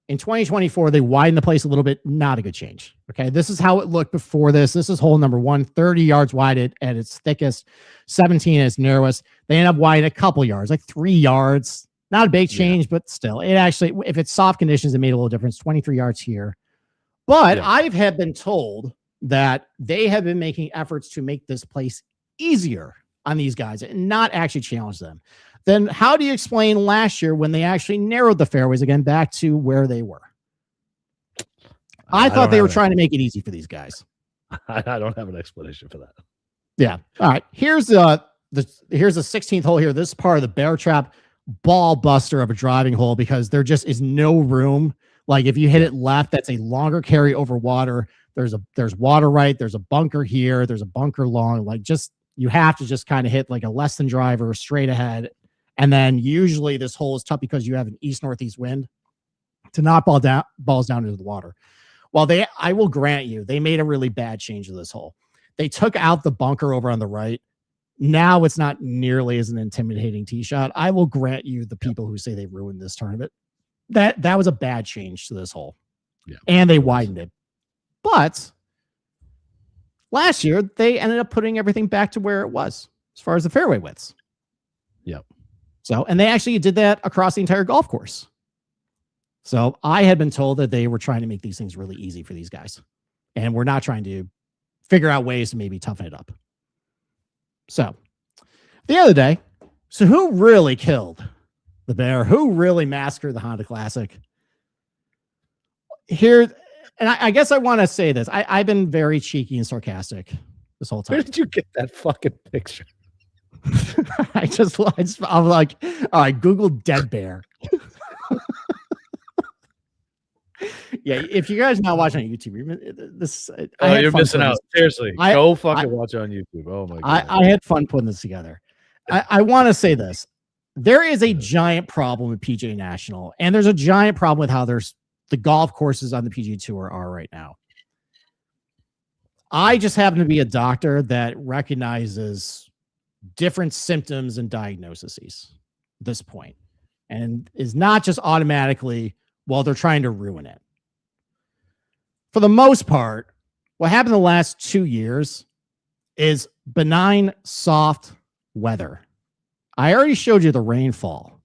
in 2024, they widened the place a little bit. Not a good change. Okay. This is how it looked before this. This is hole number 1, 30 yards wide at its thickest, 17 at its narrowest. They end up widening a couple yards, like 3 yards. Not a big change, but still, it actually, if it's soft conditions, it made a little difference. 23 yards here. But I've been told that they have been making efforts to make this place easier on these guys and not actually challenge them. Then how do you explain last year when they actually narrowed the fairways again back to where they were? I thought they were trying to make it easy for these guys. I don't have an explanation for that. Yeah. All right. Here's the 16th hole here. This is part of the bear trap ball buster of a driving hole because there just is no room. Like if you hit it left, that's a longer carry over water. There's water right. There's a bunker here. There's a bunker long. Like just You have to just kind of hit like a less than driver straight ahead. And then usually this hole is tough because you have an east-northeast wind to knock balls down into the water. Well, I will grant you, they made a really bad change to this hole. They took out the bunker over on the right. Now it's not nearly as an intimidating tee shot. I will grant you the people who say they ruined this tournament. That was a bad change to this hole. Yeah. And they widened it. But last year, they ended up putting everything back to where it was as far as the fairway widths. Yep. So, and they actually did that across the entire golf course. So I had been told that they were trying to make these things really easy for these guys. And we're not trying to figure out ways to maybe toughen it up. So the other day, so who really killed the bear? Who really massacred the Honda Classic? Here, and I guess I want to say this. I've been very cheeky and sarcastic this whole time. Where did you get that fucking picture? I'm like, all right, Google dead bear. Yeah, if you guys not watching on YouTube, this you're missing out. Seriously, go fucking watch on YouTube. Oh my god, I had fun putting this together. I want to say this: there is a giant problem with PGA National, and there's a giant problem with how the golf courses on the PGA Tour are right now. I just happen to be a doctor that recognizes different symptoms and diagnoses at this point, and is not just automatically, well, they're trying to ruin it. For the most part, what happened the last 2 years is benign, soft weather. I already showed you the rainfall.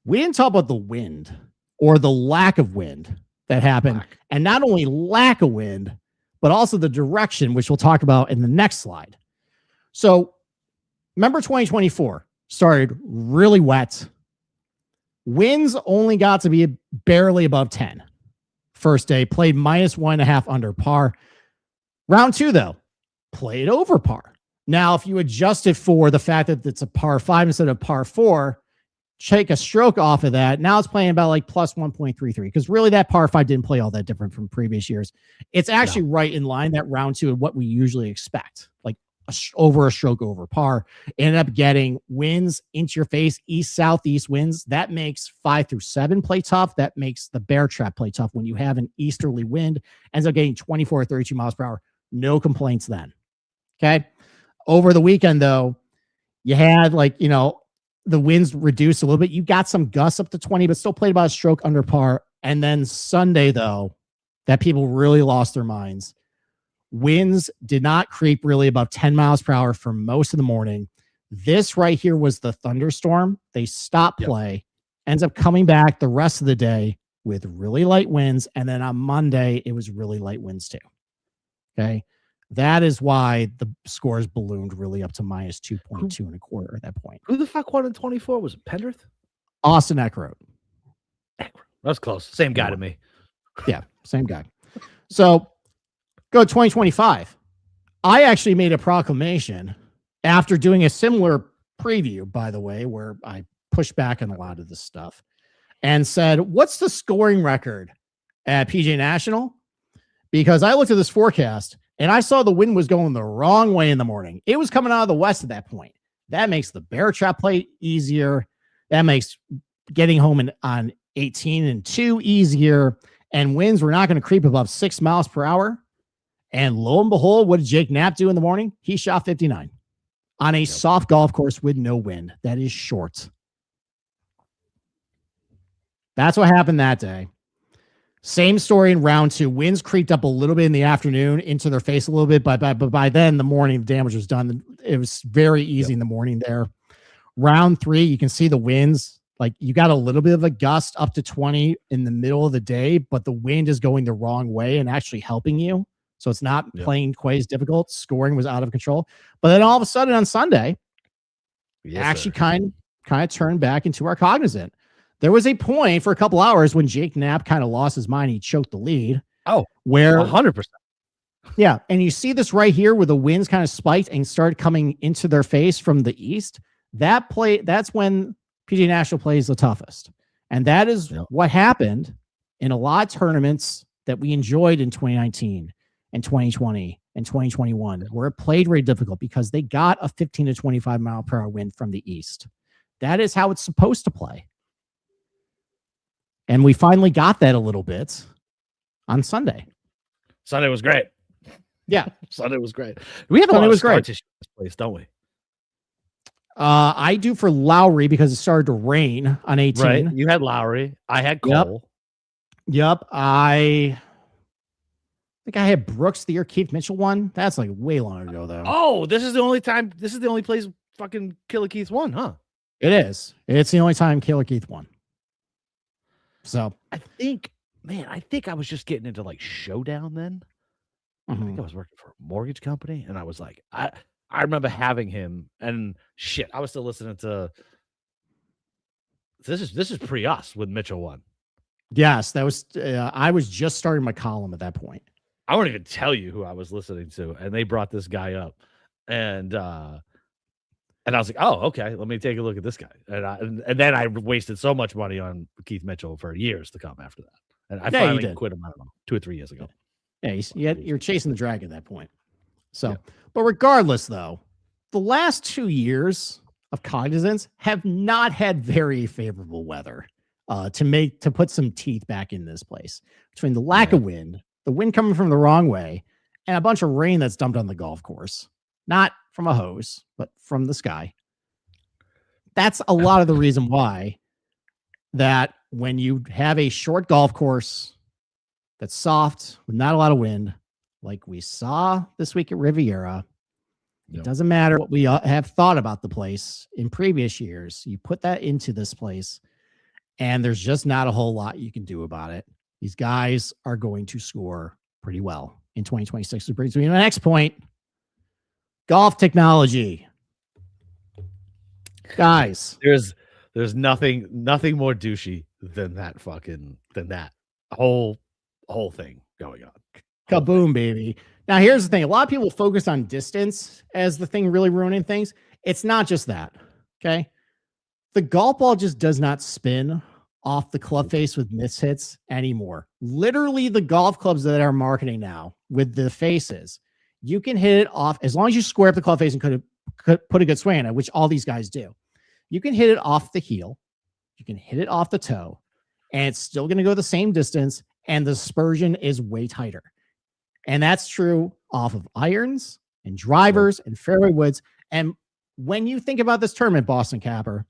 We didn't talk about the wind or the lack of wind that happened. And not only lack of wind, but also the direction, which we'll talk about in the next slide. So remember 2024 started really wet. Winds only got to be barely above 10. First day, played -1.5 under par. Round 2, though, played over par. Now, if you adjust it for the fact that it's a par 5 instead of par 4, take a stroke off of that. Now it's playing about like plus 1.33 because really that par 5 didn't play all that different from previous years. It's actually right in line, that round 2, and what we usually expect, like over a stroke over par. Ended up getting winds into your face, east southeast winds. That makes 5 through 7 play tough. That makes the bear trap play tough. When you have an easterly wind, ends up getting 24 or 32 miles per hour. No complaints then. Okay. Over the weekend, though, you had the winds reduced a little bit. You got some gusts up to 20, but still played about a stroke under par. And then Sunday, though, that people really lost their minds. Winds did not creep really above 10 miles per hour for most of the morning. This right here was the thunderstorm. They stopped play, ends up coming back the rest of the day with really light winds. And then on Monday, it was really light winds too. Okay. That is why the scores ballooned really up to -2.225 at that point. Who the fuck won in 24? Was it Pendrith? Austin Eckroat. That's close. Same guy to me. Yeah, same guy. So go to 2025. I actually made a proclamation after doing a similar preview, by the way, where I pushed back on a lot of this stuff and said, what's the scoring record at PGA National? Because I looked at this forecast and I saw the wind was going the wrong way in the morning. It was coming out of the west at that point. That makes the bear trap play easier. That makes getting home on 18 and 2 easier. And winds were not going to creep above 6 miles per hour. And lo and behold, what did Jake Knapp do in the morning? He shot 59 on a soft golf course with no wind. That is short. That's what happened that day. Same story in round 2. Winds creeped up a little bit in the afternoon into their face a little bit, but by then the morning the damage was done. It was very easy in the morning there. Round 3, you can see the winds. Like you got a little bit of a gust up to 20 in the middle of the day, but the wind is going the wrong way and actually helping you. So it's not playing quite as difficult. Scoring was out of control. But then all of a sudden on Sunday, actually kind of turned back into our Cognizant. There was a point for a couple hours when Jake Knapp kind of lost his mind. He choked the lead. Oh, where 100%. Yeah. And you see this right here where the winds kind of spiked and started coming into their face from the east. That's when PGA National plays the toughest. And that is what happened in a lot of tournaments that we enjoyed in 2019 and 2020 in 2021, where it played very difficult because they got a 15 to 25 mile per hour wind from the east. That is how it's supposed to play. And we finally got that a little bit on Sunday. Sunday was great. Yeah. Sunday was great. We have a lot of scar tissue in this place, don't we? I do for Lowry because it started to rain on 18. Right. You had Lowry. I had Cole. Yep. I think I had Brooks the year Keith Mitchell won. That's like way long ago, though. Oh, this is the only place fucking Killer Keith won, huh? It is. It's the only time Killer Keith won. So I think I was just getting into like Showdown then. I think I was working for a mortgage company, and I was like, I remember having him, and shit, I was still listening to. This is pre us when Mitchell won. Yes, that was. I was just starting my column at that point. I won't even tell you who I was listening to, and they brought this guy up, and I was like, oh, okay, let me take a look at this guy, and then I wasted so much money on Keith Mitchell for years to come after that, and I finally quit him. I don't know, 2 or 3 years ago. Yeah, you're chasing the dragon at that point. So, but regardless, though, the last 2 years of Cognizant have not had very favorable weather to put some teeth back in this place. Between the lack of wind, the wind coming from the wrong way, and a bunch of rain that's dumped on the golf course, not from a hose, but from the sky. That's a lot of the reason why that when you have a short golf course that's soft with not a lot of wind, like we saw this week at Riviera, it doesn't matter what we have thought about the place in previous years. You put that into this place, and there's just not a whole lot you can do about it. These guys are going to score pretty well in 2026. Which brings me to my next point. Golf technology. Guys. There's nothing more douchey than that whole thing going on. Kaboom, baby. Now, here's the thing. A lot of people focus on distance as the thing really ruining things. It's not just that. Okay. The golf ball just does not spin off the club face with mishits anymore. Literally, the golf clubs that are marketing now with the faces, you can hit it off as long as you square up the club face and could put a good swing in it, which all these guys do. You can hit it off the heel. You can hit it off the toe, and it's still going to go the same distance, and the dispersion is way tighter. And that's true off of irons and drivers and fairway woods. And when you think about this tournament, Boston Capper,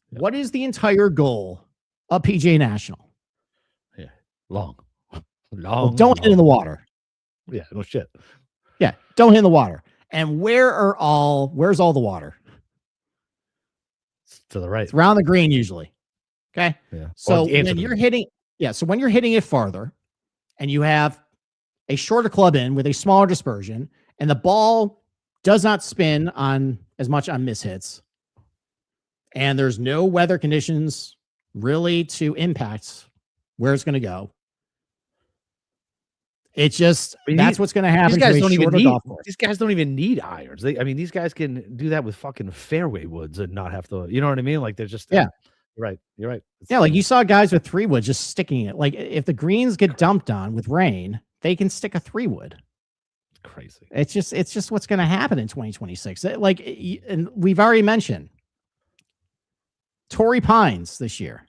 what is the entire goal of PGA National? Yeah, long. Well, don't hit in the water. Yeah, no shit. Yeah, don't hit in the water. And where's all the water? It's to the right. It's around the green usually. Okay. Yeah. So when you're hitting it farther, and you have a shorter club in with a smaller dispersion, and the ball does not spin on as much on mishits, and there's no weather conditions really to impact where it's going to go. It's just that's what's going to happen. These guys don't even need irons. These guys can do that with fucking fairway woods and not have to. You know what I mean? Like they're just You're right. Like you saw guys with 3-wood just sticking it. Like if the greens get dumped on with rain, they can stick a 3-wood. Crazy. It's just what's going to happen in 2026. And we've already mentioned Torrey Pines this year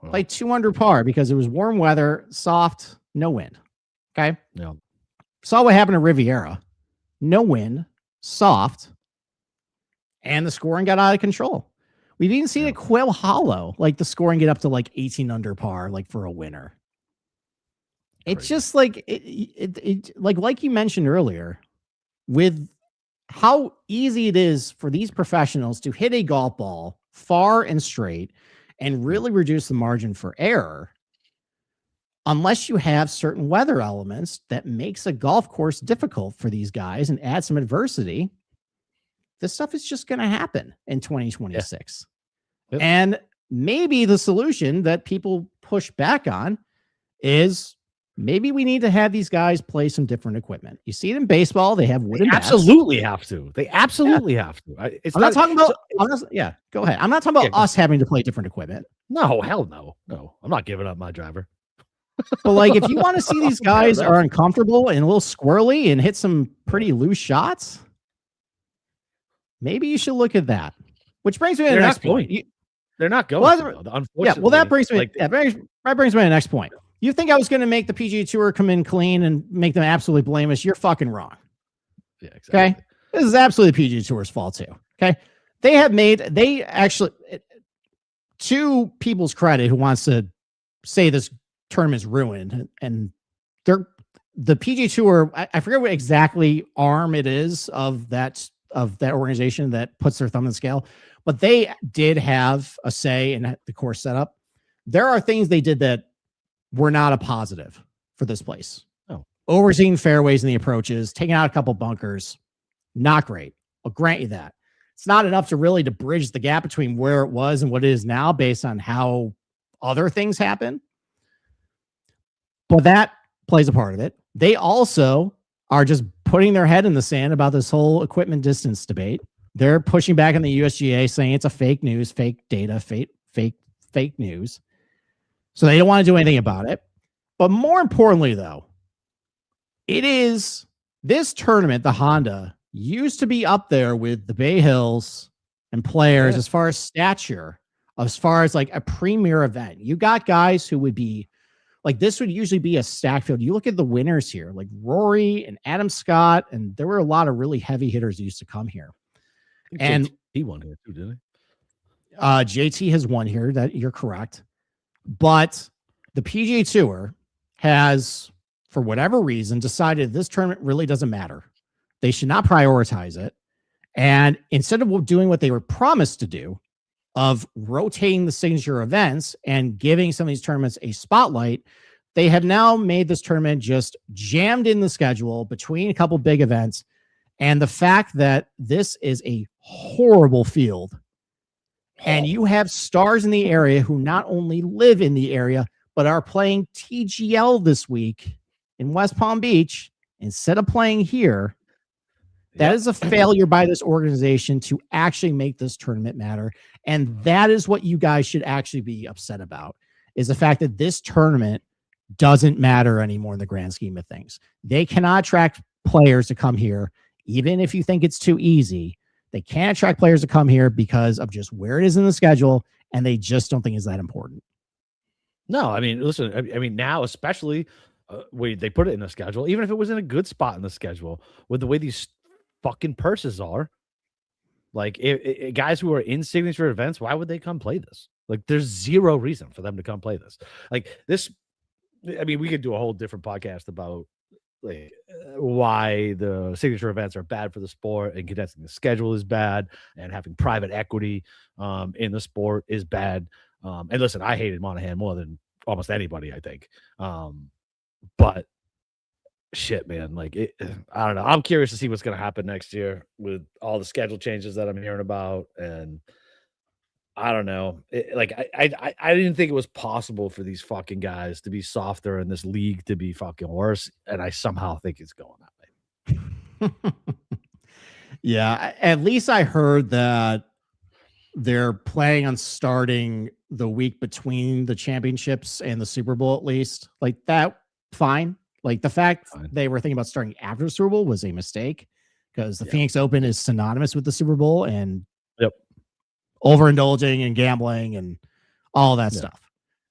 played 2 under par because it was warm weather, soft, no wind. Okay. Yeah. Saw what happened to Riviera. No wind, soft, and the scoring got out of control. We've even seen at Quail Hollow, like the scoring get up to like 18 under par, like for a winner. It's just like like you mentioned earlier, with how easy it is for these professionals to hit a golf ball far and straight and really reduce the margin for error. Unless you have certain weather elements that makes a golf course difficult for these guys and add some adversity, this stuff is just going to happen in 2026. Yeah. And maybe the solution that people push back on is maybe we need to have these guys play some different equipment. You see it in baseball. They have wooden bats. Absolutely have to. They absolutely have to. I'm not talking about, go ahead. I'm not talking about us having to play different equipment. No, hell no. No, I'm not giving up my driver. But like, if you want to see these guys are uncomfortable and a little squirrely and hit some pretty loose shots, maybe you should look at that. Which brings me to the next point. They're not going. Well, to, unfortunately. Yeah, well, that brings me. That brings me to the next point. You think I was going to make the PGA Tour come in clean and make them absolutely blameless? You're fucking wrong. Yeah, exactly. Okay, this is absolutely the PGA Tour's fault too. Okay, they actually, to people's credit, who wants to say this tournament is ruined, and the PGA Tour. I forget what exactly arm it is of that organization that puts their thumb on the scale, but they did have a say in the course setup. There are things they did that were not a positive for this place. Oh, overseeing fairways and the approaches, taking out a couple bunkers, not great. I'll grant you that. It's not enough to bridge the gap between where it was and what it is now based on how other things happen. But that plays a part of it. They also are just putting their head in the sand about this whole equipment distance debate. They're pushing back on the USGA, saying it's a fake news, fake data, fake news. So they don't want to do anything about it. But more importantly, though, it is this tournament, the Honda, used to be up there with the Bay Hills and Players as far as stature, as far as like a premier event. You got guys who would be like, this would usually be a stack field. You look at the winners here, like Rory and Adam Scott, and there were a lot of really heavy hitters who used to come here. And he won here too, didn't he? JT has won here. That you're correct. But the PGA Tour has, for whatever reason, decided this tournament really doesn't matter. They should not prioritize it. And instead of doing what they were promised to do, of rotating the signature events and giving some of these tournaments a spotlight, they have now made this tournament just jammed in the schedule between a couple big events. And the fact that this is a horrible field, and you have stars in the area who not only live in the area, but are playing TGL this week in West Palm Beach instead of playing here. That is a failure by this organization to actually make this tournament matter. And that is what you guys should actually be upset about, is the fact that this tournament doesn't matter anymore in the grand scheme of things. They cannot attract players to come here, even if you think it's too easy. They can't attract players to come here because of just where it is in the schedule, and they just don't think it's that important. No, I mean, listen, I mean, now, especially they put it in the schedule, even if it was in a good spot in the schedule, with the way these fucking purses are, like guys who are in signature events, why would they come play this? Like, there's zero reason for them to come play this. Like this, I mean, we could do a whole different podcast about like why the signature events are bad for the sport, and condensing the schedule is bad, and having private equity in the sport is bad. And listen, I hated Monahan more than almost anybody, I think. But shit, man, like I don't know. I'm curious to see what's going to happen next year with all the schedule changes that I'm hearing about, and I don't know. I didn't think it was possible for these fucking guys to be softer and this league to be fucking worse, and I somehow think it's going that way. Yeah, at least I heard that they're planning on starting the week between the championships and the Super Bowl, at least. Like that, fine. Like the fact they were thinking about starting after the Super Bowl was a mistake, because the Phoenix Open is synonymous with the Super Bowl and overindulging and gambling and all that stuff.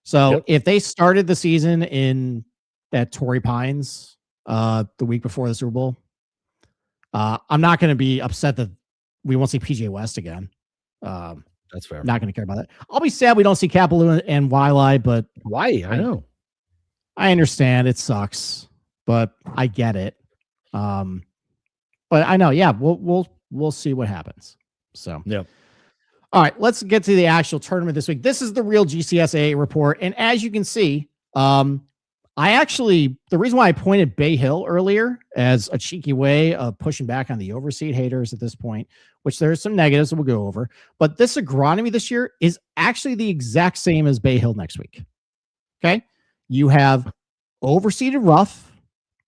So if they started the season at Torrey Pines the week before the Super Bowl, I'm not going to be upset that we won't see PGA West again. That's fair. Not going to care about that. I'll be sad we don't see Kapalua and Wiley, but why? I know. I understand it sucks, but I get it. But I know, we'll see what happens. So, all right, let's get to the actual tournament this week. This is the real GCSAA report, and as you can see, the reason why I pointed Bay Hill earlier as a cheeky way of pushing back on the overseed haters at this point, which there's some negatives that we'll go over, but this agronomy this year is actually the exact same as Bay Hill next week. Okay. You have overseeded rough.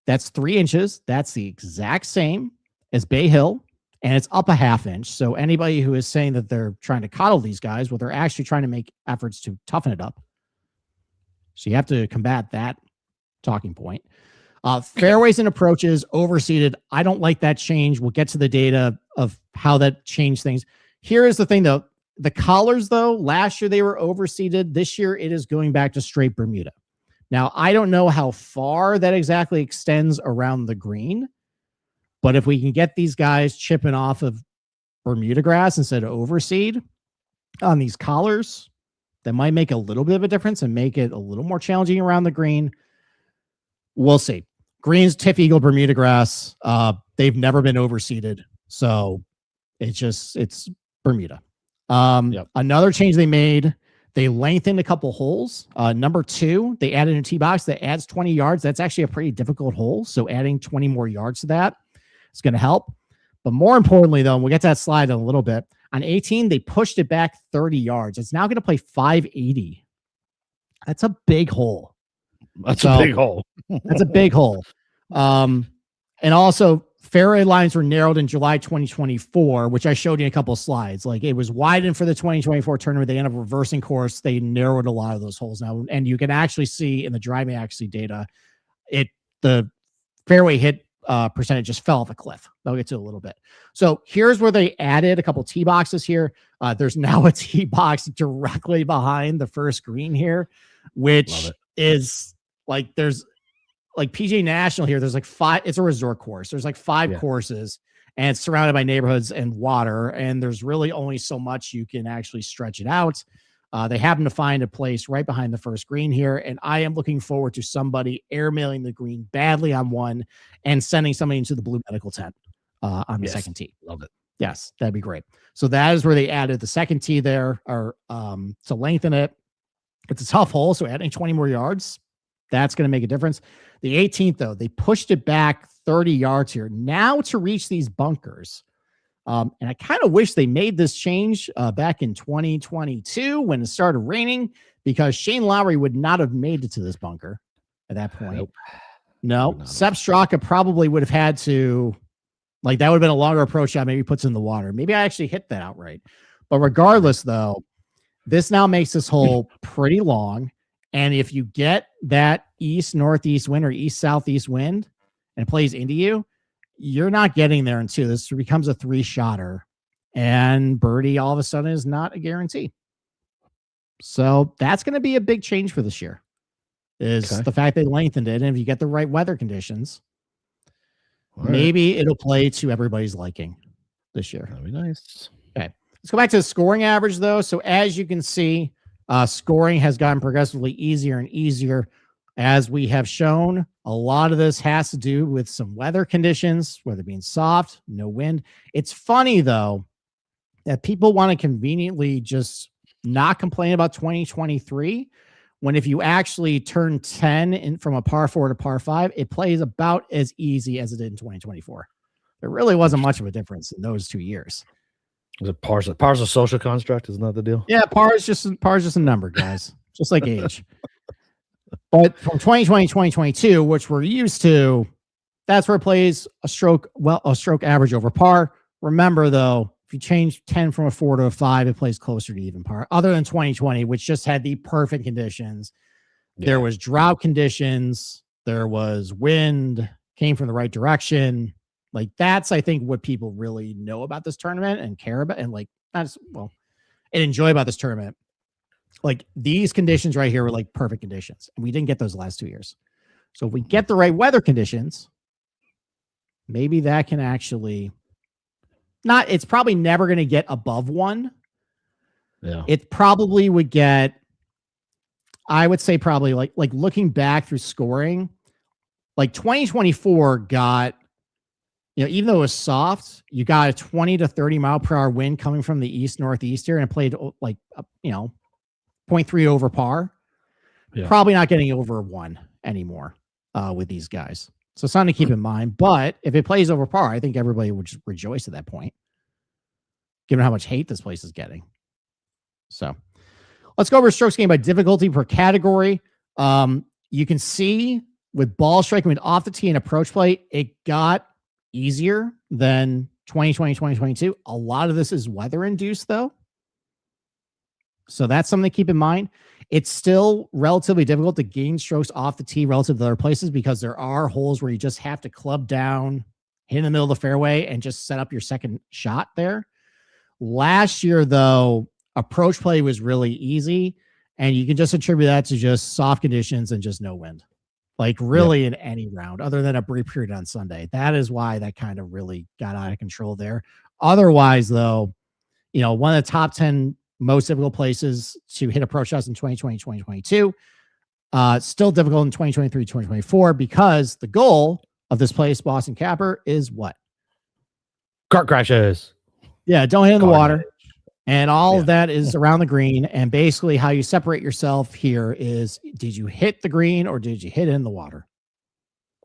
That's 3 inches. That's the exact same as Bay Hill, and it's up a ½ inch. So anybody who is saying that they're trying to coddle these guys, well, they're actually trying to make efforts to toughen it up. So you have to combat that talking point. Fairways and approaches overseeded. I don't like that change. We'll get to the data of how that changed things. Here is the thing, though. The collars, though, last year they were overseeded. This year it is going back to straight Bermuda. Now, I don't know how far that exactly extends around the green, but if we can get these guys chipping off of Bermuda grass instead of overseed on these collars, that might make a little bit of a difference and make it a little more challenging around the green. We'll see. Greens, Tiff Eagle, Bermuda grass. They've never been overseeded. So it's Bermuda. Another change they made, they lengthened a couple holes. Number 2, they added a tee box that adds 20 yards. That's actually a pretty difficult hole. So adding 20 more yards to that is going to help. But more importantly, though, and we'll get to that slide in a little bit, on 18, they pushed it back 30 yards. It's now going to play 580. That's a big hole. That's a big hole. That's a big hole. And also, fairway lines were narrowed in July 2024, which I showed you in a couple of slides. Like, it was widened for the 2024 tournament. They ended up reversing course. They narrowed a lot of those holes now. And you can actually see in the driving accuracy data, the fairway hit percentage just fell off a cliff. I'll get to a little bit. So here's where they added a couple tee boxes here. There's now a tee box directly behind the first green here, which is like, there's like PGA National here. There's like 5, it's a resort course. There's like 5 courses and it's surrounded by neighborhoods and water. And there's really only so much you can actually stretch it out. They happen to find a place right behind the first green here. And I am looking forward to somebody airmailing the green badly on one and sending somebody into the blue medical tent on the second tee. Love it. Yes, that'd be great. So that is where they added the second tee there, or to lengthen it. It's a tough hole, so adding 20 more yards, that's going to make a difference. The 18th, though, they pushed it back 30 yards here. Now to reach these bunkers. And I kind of wish they made this change back in 2022 when it started raining, because Shane Lowry would not have made it to this bunker at that point. No, Sepp Straka probably would have had to, like, that would have been a longer approach shot, maybe puts in the water. Maybe I actually hit that outright. But regardless, though, this now makes this hole pretty long. And if you get that east-northeast wind or east-southeast wind and it plays into you, you're not getting there in 2. This becomes a 3-shotter. And birdie all of a sudden is not a guarantee. So that's going to be a big change for this year, is the fact they lengthened it. And if you get the right weather conditions, maybe it'll play to everybody's liking this year. That'd be nice. Okay. Let's go back to the scoring average, though. So as you can see, scoring has gotten progressively easier and easier. As we have shown, a lot of this has to do with some weather conditions, whether being soft, no wind. It's funny, though, that people want to conveniently just not complain about 2023, when if you actually turn 10 in from a par 4 to par 5, it plays about as easy as it did in 2024. There really wasn't much of a difference in those 2 years. Is it par's a social construct? Isn't that the deal? Yeah, par is just a number, guys. Just like age. But from 2020, 2022, which we're used to, that's where it plays a stroke average over par. Remember, though, if you change 10 from a 4 to a 5, it plays closer to even par. Other than 2020, which just had the perfect conditions. There was drought conditions. There was wind, came from the right direction. Like, that's, I think, what people really know about this tournament and care about, and like, and enjoy about this tournament. Like, these conditions right here were like perfect conditions, and we didn't get those the last 2 years. So if we get the right weather conditions, maybe that can actually it's probably never going to get above 1. Yeah. It probably would get, I would say probably like looking back through scoring, like 2024 got, even though it was soft, you got a 20 to 30 mile per hour wind coming from the east northeast here, and it played like, 0.3 over par. Yeah. Probably not getting over 1 anymore with these guys. So something to keep in mind. But if it plays over par, I think everybody would just rejoice at that point, given how much hate this place is getting. So let's go over strokes gained by difficulty per category. You can see with ball striking with off the tee and approach play, it got easier than 2020, 2022. A lot of this is weather induced, though. So that's something to keep in mind. It's still relatively difficult to gain strokes off the tee relative to other places because there are holes where you just have to club down, hit in the middle of the fairway, and just set up your second shot there. Last year, though, approach play was really easy, and you can just attribute that to just soft conditions and just no wind. Like really in any round other than a brief period on Sunday. That is why that kind of really got out of control there. Otherwise, though, one of the top 10 most difficult places to hit approach shots in 2020, 2022. Still difficult in 2023, 2024, because the goal of this place, Boston Capper, is what? Cart crashes. Yeah, don't hit in the water. And all of that is around the green. And basically how you separate yourself here is, did you hit the green or did you hit it in the water?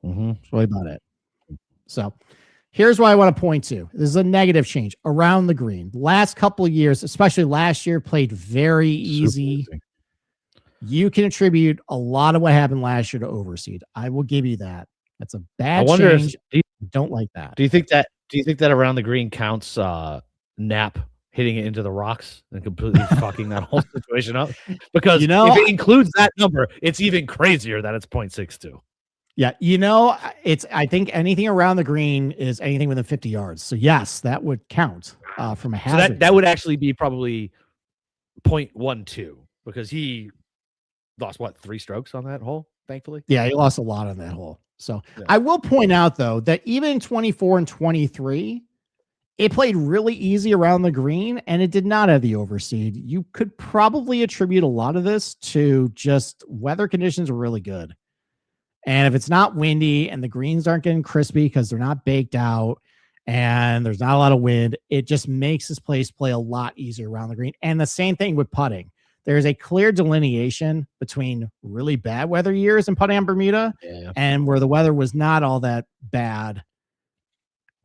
That's really about it. So here's what I want to point to. This is a negative change around the green. Last couple of years, especially last year, played very easy. You can attribute a lot of what happened last year to overseed. I will give you that. That's a bad change. Don't like that. Do you think that around the green counts Knapp hitting it into the rocks and completely fucking that whole situation up? Because if it includes that number, it's even crazier that it's 0.62. Yeah, I think anything around the green is anything within 50 yards. So yes, that would count from a hazard. So that would actually be probably 0.12 because he lost 3 strokes on that hole, thankfully. Yeah, he lost a lot on that hole. So I will point out though that even in 24 and 23, it played really easy around the green and it did not have the overseed. You could probably attribute a lot of this to just weather conditions were really good. And if it's not windy and the greens aren't getting crispy because they're not baked out and there's not a lot of wind, it just makes this place play a lot easier around the green. And the same thing with putting. There's a clear delineation between really bad weather years in putting on Bermuda and where the weather was not all that bad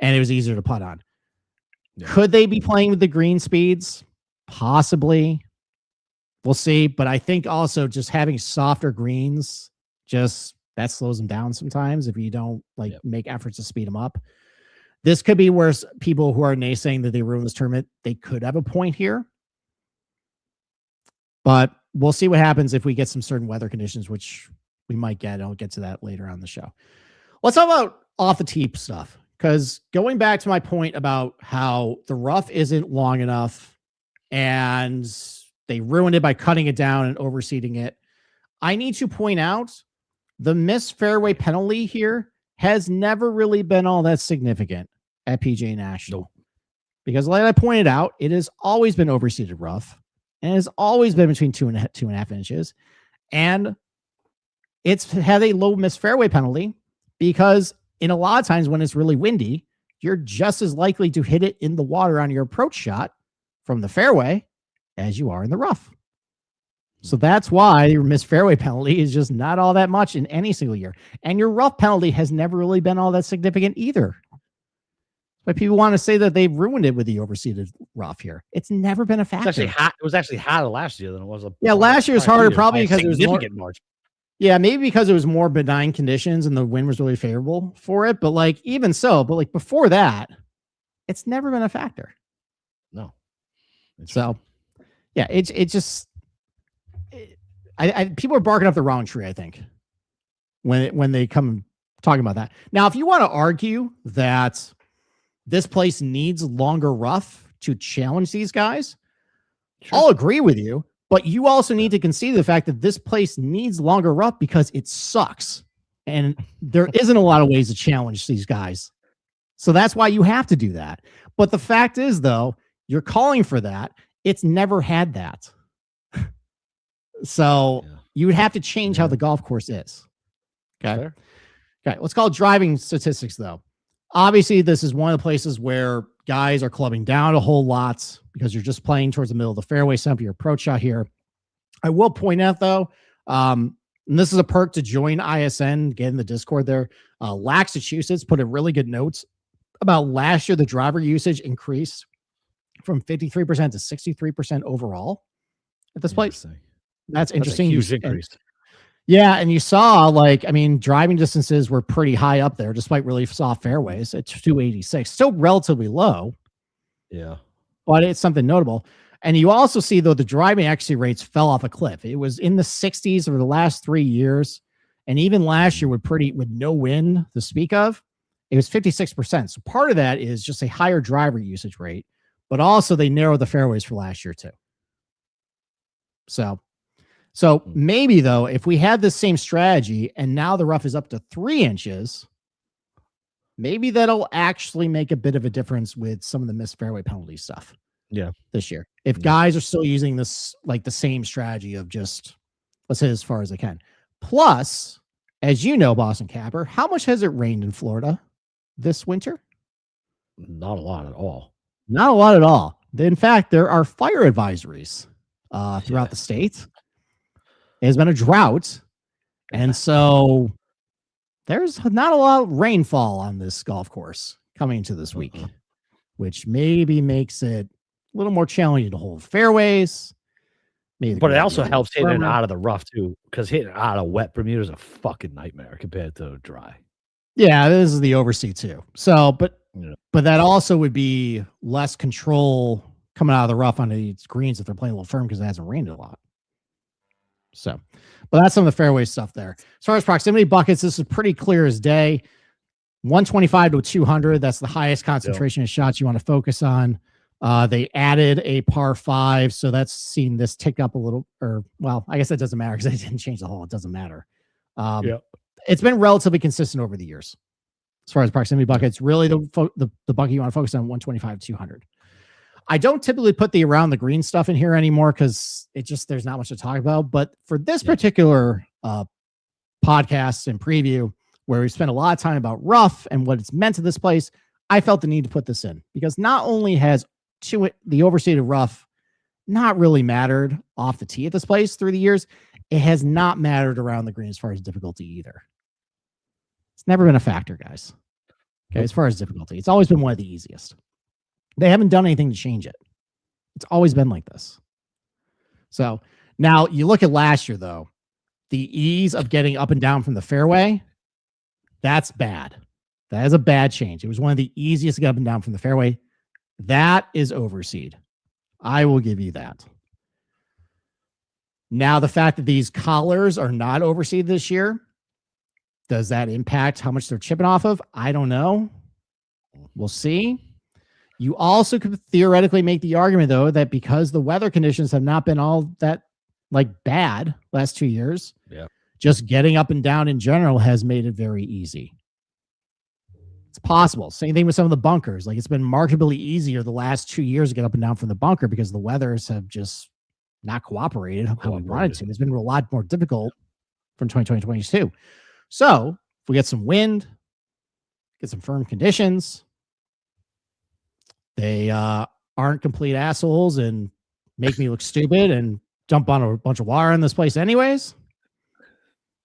and it was easier to putt on. Yeah. Could they be playing with the green speeds? Possibly. We'll see. But I think also just having softer greens, that slows them down sometimes if you don't make efforts to speed them up. This could be where people who are naysaying that they ruined this tournament, they could have a point here. But we'll see what happens if we get some certain weather conditions, which we might get. I'll get to that later on the show. Let's talk about off the tee stuff. Because going back to my point about how the rough isn't long enough and they ruined it by cutting it down and overseeding it, I need to point out the missed fairway penalty here has never really been all that significant at PGA National. Because like I pointed out, it has always been overseeded rough and it has always been between 2.5 inches. And it's had a low missed fairway penalty because in a lot of times when it's really windy, you're just as likely to hit it in the water on your approach shot from the fairway as you are in the rough. So that's why your missed fairway penalty is just not all that much in any single year. And your rough penalty has never really been all that significant either. But people want to say that they've ruined it with the overseeded rough here. It's never been a factor. It's actually hot. It was actually hotter last year than it was. Last year was harder probably because it was more margin. Yeah, maybe because it was more benign conditions and the wind was really favorable for it. But even so, before that, it's never been a factor. No. People are barking up the wrong tree, I think, when they come talking about that. Now, if you want to argue that this place needs longer rough to challenge these guys, sure, I'll agree with you. But you also need to concede the fact that this place needs longer rough because it sucks. And there isn't a lot of ways to challenge these guys. So that's why you have to do that. But the fact is, though, you're calling for that. It's never had that. So you would have to change how the golf course is. Okay. Sure. Okay. Let's call it driving statistics, though. Obviously, this is one of the places where guys are clubbing down a whole lot because you're just playing towards the middle of the fairway, some of your approach shot here. I will point out, though, and this is a perk to join ISN, get in the Discord there. Massachusetts put a really good notes about last year. The driver usage increased from 53% to 63% overall at this place. That's interesting. Huge increase. And you saw driving distances were pretty high up there, despite really soft fairways at 286, still relatively low. Yeah. But it's something notable. And you also see, though, the driving accuracy rates fell off a cliff. It was in the 60s over the last 3 years. And even last year with no wind to speak of, it was 56%. So part of that is just a higher driver usage rate, but also they narrowed the fairways for last year too. So maybe, though, if we had the same strategy and now the rough is up to 3 inches, maybe that'll actually make a bit of a difference with some of the missed fairway penalty stuff. Yeah. This year. If guys are still using this, like the same strategy of just, let's hit as far as I can. Plus, as you know, Boston Capper, how much has it rained in Florida this winter? Not a lot at all. Not a lot at all. In fact, there are fire advisories throughout the state. It has been a drought. And so there's not a lot of rainfall on this golf course coming into this week, which maybe makes it a little more challenging to hold fairways. But it also helps hitting it out of the rough too, because hitting out of wet Bermuda is a fucking nightmare compared to dry. Yeah, this is the oversea too. So, but that also would be less control coming out of the rough on these greens if they're playing a little firm because it hasn't rained a lot. So, but that's some of the fairway stuff there. As far as proximity buckets, this is pretty clear as day. 125 to 200. That's the highest concentration of shots you want to focus on. They added a par 5, so that's seen this tick up a little, or well, I guess that doesn't matter because they didn't change the hole. It doesn't matter. It's been relatively consistent over the years as far as proximity buckets. Really, the bucket you want to focus on 125 to 200. I don't typically put the around the green stuff in here anymore because there's not much to talk about. But for this particular podcast and preview, where we spent a lot of time about rough and what it's meant to this place, I felt the need to put this in because not only has the overstated rough not really mattered off the tee at this place through the years, it has not mattered around the green as far as difficulty either. It's never been a factor, guys. Okay, as far as difficulty, it's always been one of the easiest. They haven't done anything to change it. It's always been like this. So now you look at last year, though, the ease of getting up and down from the fairway, that's bad. That is a bad change. It was one of the easiest to get up and down from the fairway. That is overseed. I will give you that. Now, the fact that these collars are not overseed this year, does that impact how much they're chipping off of? I don't know. We'll see. You also could theoretically make the argument, though, that because the weather conditions have not been all that bad last 2 years, just getting up and down in general has made it very easy. It's possible. Same thing with some of the bunkers. Like, it's been markedly easier the last 2 years to get up and down from the bunker because the weathers have just not cooperated how we wanted to. It's been a lot more difficult from 2020 to 2022. So if we get some wind, get some firm conditions, they aren't complete assholes and make me look stupid and dump on a bunch of water in this place anyways,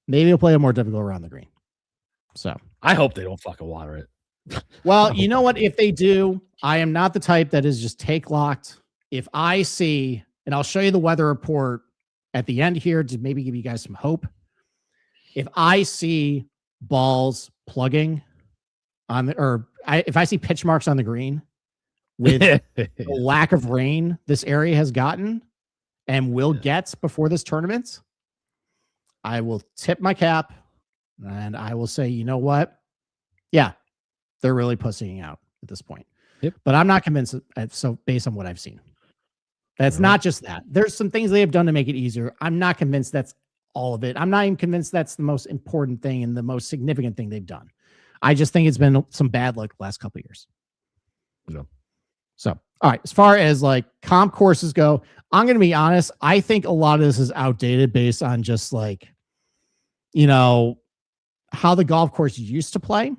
maybe we'll play a more difficult around the green. So I hope they don't fucking water it. Well, you know what? If they do, I am not the type that is just take locked. If I see, and I'll show you the weather report at the end here to maybe give you guys some hope. If I see balls plugging on if I see pitch marks on the green with the lack of rain this area has gotten and will get before this tournament, I will tip my cap and I will say, you know what? Yeah, they're really pussying out at this point. But I'm not convinced. So based on what I've seen, that's not just that. There's some things they have done to make it easier. I'm not convinced that's all of it. I'm not even convinced that's the most important thing and the most significant thing they've done. I just think it's been some bad luck the last couple of years. So, all right. As far as comp courses go, I'm going to be honest. I think a lot of this is outdated based on just how the golf course used to play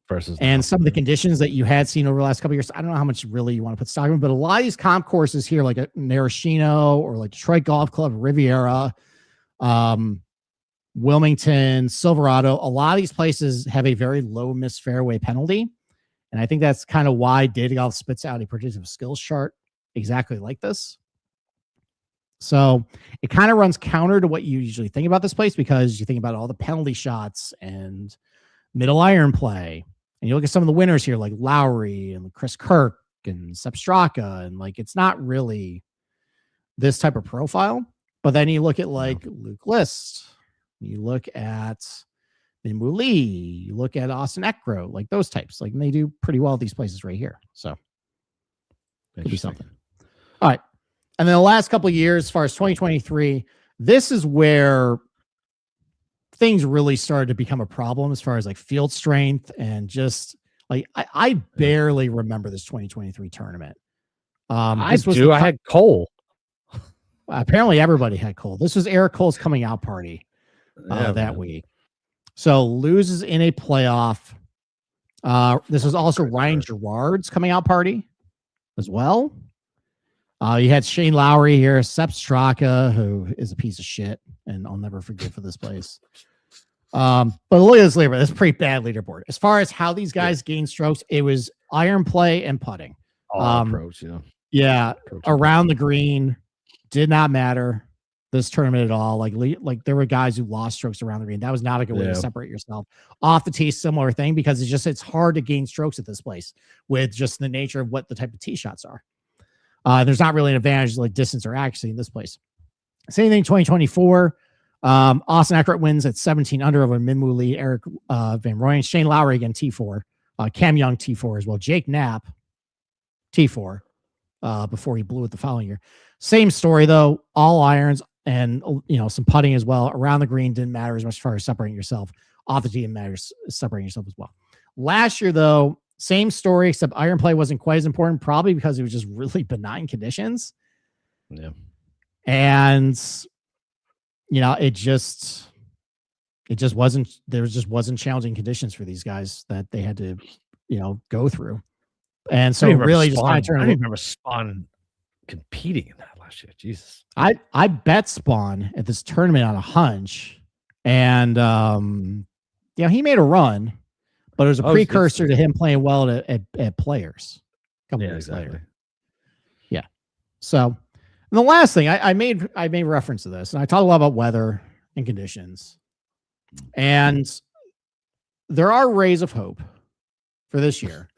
versus and some of the conditions that you had seen over the last couple of years. I don't know how much really you want to put stock in, but a lot of these comp courses here, like a Maraschino or like Detroit Golf Club, Riviera, Wilmington, Silverado, a lot of these places have a very low missed fairway penalty. And I think that's kind of why Data Golf spits out a predictive skills chart exactly like this. So it kind of runs counter to what you usually think about this place because you think about all the penalty shots and middle iron play. And you look at some of the winners here, like Lowry and Chris Kirk and Sepp Straka, and it's not really this type of profile. But then you look at like Luke List, you look at Minwoo Lee, you look at Austin Eckroat, like those types. Like, and they do pretty well at these places right here. So could be something. All right. And then the last couple of years, as far as 2023, this is where things really started to become a problem as far as like field strength and just like I barely remember this 2023 tournament. I had Cole. Apparently everybody had Cole. This was Eric Cole's coming out party that week. So loses in a playoff. This was also Ryan Gerard's coming out party as well. You had Shane Lowry here, Sepp Straka, who is a piece of shit, and I'll never forgive for this place. But look at this leaderboard. That's a pretty bad leaderboard. As far as how these guys gain strokes, it was iron play and putting. Approach, around the green did not matter this tournament at all. Like there were guys who lost strokes around the green. That was not a good way to separate yourself. Off the tee, similar thing, because it's hard to gain strokes at this place with just the nature of what the type of tee shots are. There's not really an advantage like distance or accuracy in this place. Same thing, 2024. Austin Eckroat wins at 17 under over Minwoo Lee, Eric Van Rooyen, Shane Lowry again, T4, Cam Young, T4 as well, Jake Knapp, T4, before he blew it the following year. Same story though, all irons and some putting as well. Around the green didn't matter as much as far as separating yourself. Off the tee matters separating yourself as well. Last year though, same story, except iron play wasn't quite as important, probably because it was just really benign conditions. Yeah. And it just wasn't, wasn't challenging conditions for these guys that they had to, go through. And so really just kind of I remember Spawn competing in that last year. Jesus. I bet Spawn at this tournament on a hunch, and he made a run, but it was a precursor to him playing well at Players. Later. Yeah. So, and the last thing I made reference to this, and I talked a lot about weather and conditions, and there are rays of hope for this year.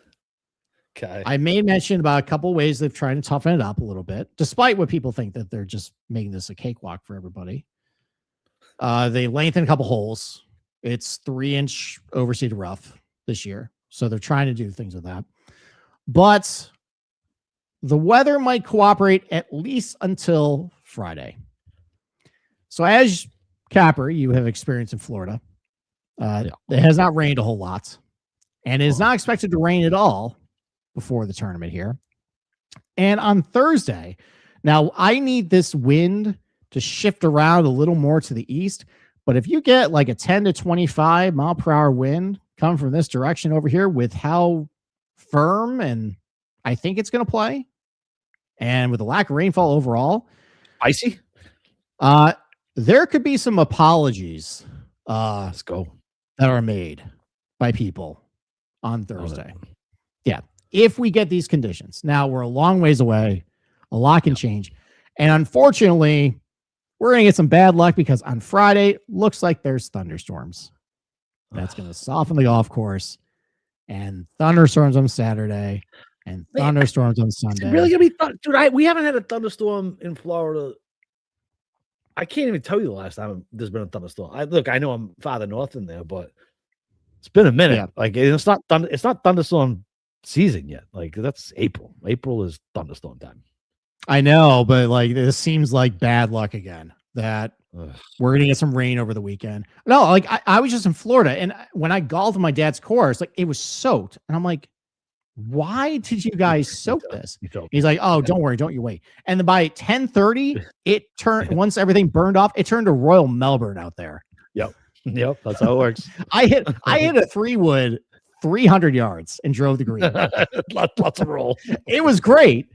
Okay. I made mention about a couple ways they've tried to toughen it up a little bit, despite what people think that they're just making this a cakewalk for everybody. They lengthened a couple holes. It's 3-inch overseed rough this year. So they're trying to do things with that. But the weather might cooperate at least until Friday. So as Capper, you have experience in Florida. It has not rained a whole lot. And it is not expected to rain at all before the tournament here. And on Thursday, now I need this wind to shift around a little more to the east. But if you get like a 10 to 25 mile per hour wind coming from this direction over here with how firm and I think it's going to play, and with the lack of rainfall overall, icy, there could be some apologies let's go that are made by people on Thursday. Yeah. If we get these conditions. Now we're a long ways away. A lot can change. And unfortunately, we're going to get some bad luck because on Friday, looks like there's thunderstorms. That's going to soften the golf course, and thunderstorms on Saturday and thunderstorms on Sunday. It's really going to be, dude, we haven't had a thunderstorm in Florida. I can't even tell you the last time there's been a thunderstorm. I know I'm farther north in there, but it's been a minute. Yeah. Like it's not thunderstorm season yet. Like that's April. April is thunderstorm time. I know, but like this seems like bad luck again. That we're gonna get some rain over the weekend. No, like I was just in Florida, and when I golfed on my dad's course, like it was soaked, and I'm like, why did you guys soak this? He's like, oh, don't worry, don't you wait. And then by 10:30, it turned. Once everything burned off, it turned to Royal Melbourne out there. Yep, that's how it works. I hit a 3-wood 300 yards and drove the green. Lots of roll. It was great,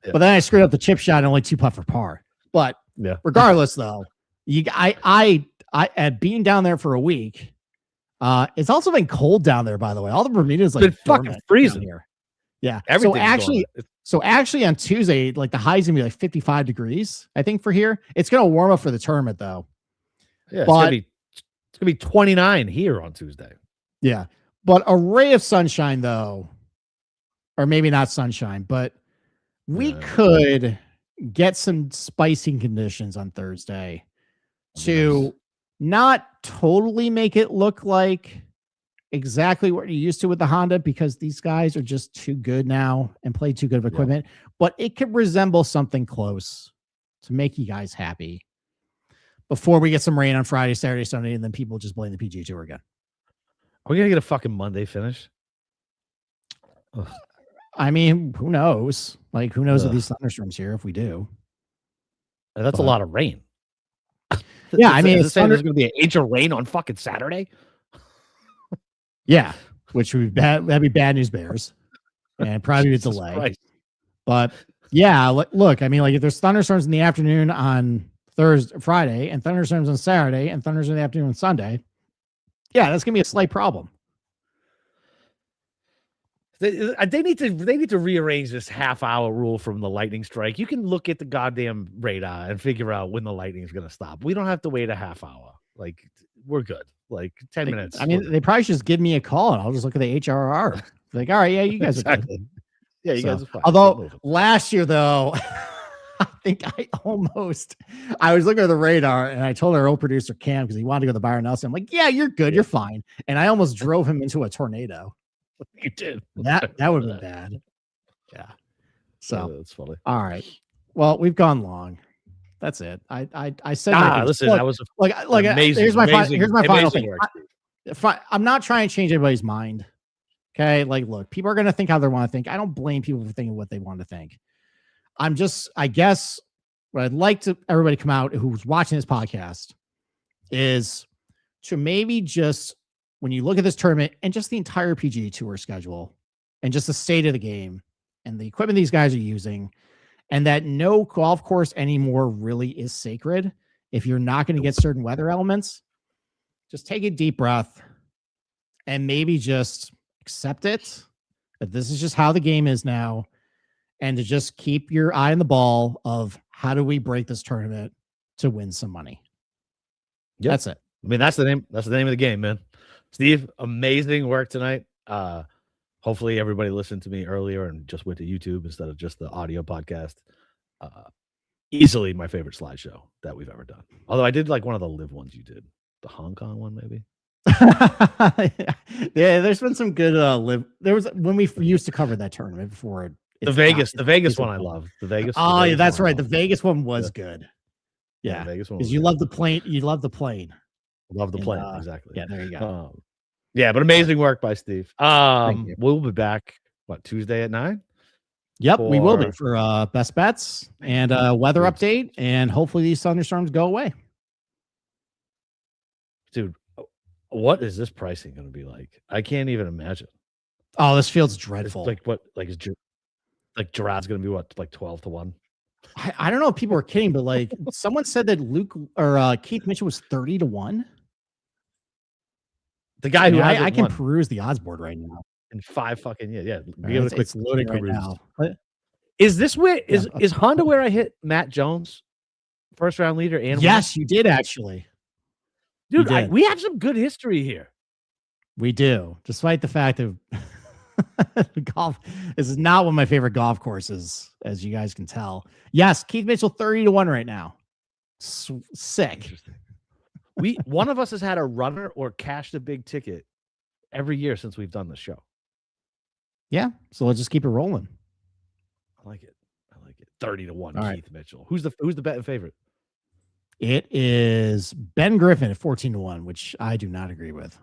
but then I screwed up the chip shot and only 2 putt for par. But regardless, though, I at being down there for a week. It's also been cold down there, by the way. All the Bermuda's like been fucking freezing here. Yeah. Everything's so actually on Tuesday, like the high's gonna be like 55 degrees, I think, for here. It's gonna warm up for the tournament though. Yeah, it's gonna be 29 here on Tuesday. Yeah. But a ray of sunshine, though, or maybe not sunshine, but we could get some spicing conditions on Thursday to not totally make it look like exactly what you're used to with the Honda, because these guys are just too good now and play too good of equipment, but it could resemble something close to make you guys happy before we get some rain on Friday, Saturday, Sunday, and then people just blame the PGA Tour again. Are we going to get a fucking Monday finish? Ugh. I mean, who knows? Like, who knows with these thunderstorms here if we do? That's a lot of rain. Yeah, I mean, there's going to be an inch of rain on fucking Saturday. Yeah, which would be bad. That'd be bad news bears, and probably a delay. Christ. But yeah, look, I mean, like if there's thunderstorms in the afternoon on Friday, and thunderstorms on Saturday, and thunderstorms in the afternoon on Sunday, yeah, that's gonna be a slight problem. They need to rearrange this half-hour rule from the lightning strike. You can look at the goddamn radar and figure out when the lightning is gonna stop. We don't have to wait a half hour. Like, we're good. Like 10 minutes. I mean, they probably should just give me a call and I'll just look at the HRR. Like, all right, yeah, you guys are good. Yeah, you guys are fine. Although last year, though, I think I was looking at the radar and I told our old producer Cam, because he wanted to go to the Byron Nelson. I'm like, yeah, you're good, you're fine. And I almost drove him into a tornado. You did. That would have been bad. Yeah. So that's funny. All right. Well, we've gone long. That's it. I said. Listen, that was amazing. Here's my final thing. I'm not trying to change anybody's mind. Okay, like, look, people are gonna think how they want to think. I don't blame people for thinking what they want to think. I guess, what I'd like to everybody come out who's watching this podcast is to maybe just, when you look at this tournament and just the entire PGA Tour schedule and just the state of the game and the equipment these guys are using, and that no golf course anymore really is sacred. If you're not going to get certain weather elements, just take a deep breath and maybe just accept it, that this is just how the game is now, and to just keep your eye on the ball of how do we break this tournament to win some money. Yep. That's it. I mean, that's the name of the game, man. Steve, amazing work tonight. Hopefully everybody listened to me earlier and just went to YouTube instead of just the audio podcast. Easily my favorite slideshow that we've ever done. Although I did like one of the live ones you did. The Hong Kong one, maybe. Yeah, there's been some good live. There was when we used to cover that tournament before. The Vegas one I love. The Vegas. Oh, yeah, that's right. The Vegas one was good. Yeah, the Vegas one. Because you love the plane. You love the plane. Love the plane. Exactly. Yeah, there you go. Yeah, but amazing work by Steve. We'll be back, Tuesday at 9? Yep, we will be for best bets and weather update, and hopefully these thunderstorms go away. Dude, what is this pricing going to be like? I can't even imagine. Oh, this feels dreadful. Like Gerard's going to be what, like 12 to 1? I don't know if people are kidding, but like someone said that Luke or Keith Mitchell was 30 to 1. The guy who I can peruse the odds board right now in 5 fucking years. Yeah, it's loading right now. Is this where is Honda where I hit Matt Jones, first round leader? And yes, you did actually, dude. We have some good history here. We do, despite the fact that golf. This is not one of my favorite golf courses, as you guys can tell. Yes, Keith Mitchell 30 to 1 right now. Sick. One of us has had a runner or cashed a big ticket every year since we've done the show. Yeah, so let's just keep it rolling. I like it. 30 to 1. All Keith Mitchell. Who's the betting favorite? It is Ben Griffin at 14 to 1, which I do not agree with.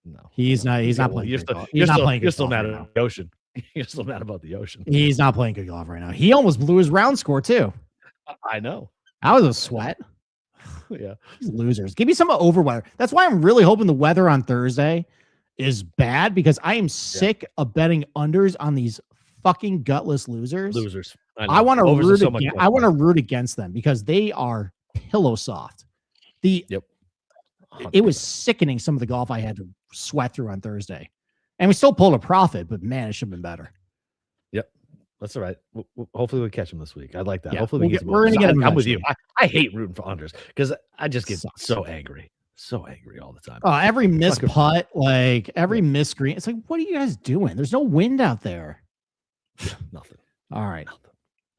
No, he's not playing. You're still mad at the ocean. You're still mad about the ocean. He's not playing good golf right now. He almost blew his round score too. I know. That was a sweat. Yeah. These losers. Give me some over weather. That's why I'm really hoping the weather on Thursday is bad, because I am sick of betting unders on these fucking gutless losers. I want to root against them because they are pillow soft. It was sickening, some of the golf I had to sweat through on Thursday. And we still pulled a profit, but man, it should have been better. Yep. That's all right. Hopefully we'll catch him this week. I'd like that. Yeah, hopefully we're going to get him. I'm with you. I hate rooting for unders because I just get so angry all the time. Oh, every missed putt, like every missed green. It's like, what are you guys doing? There's no wind out there. Nothing. All right.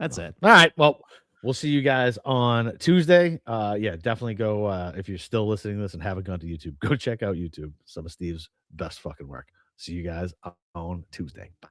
That's it. All right. Well, we'll see you guys on Tuesday. Yeah, definitely go. If you're still listening to this and haven't gone to YouTube, go check out YouTube. Some of Steve's best fucking work. See you guys on Tuesday. Bye.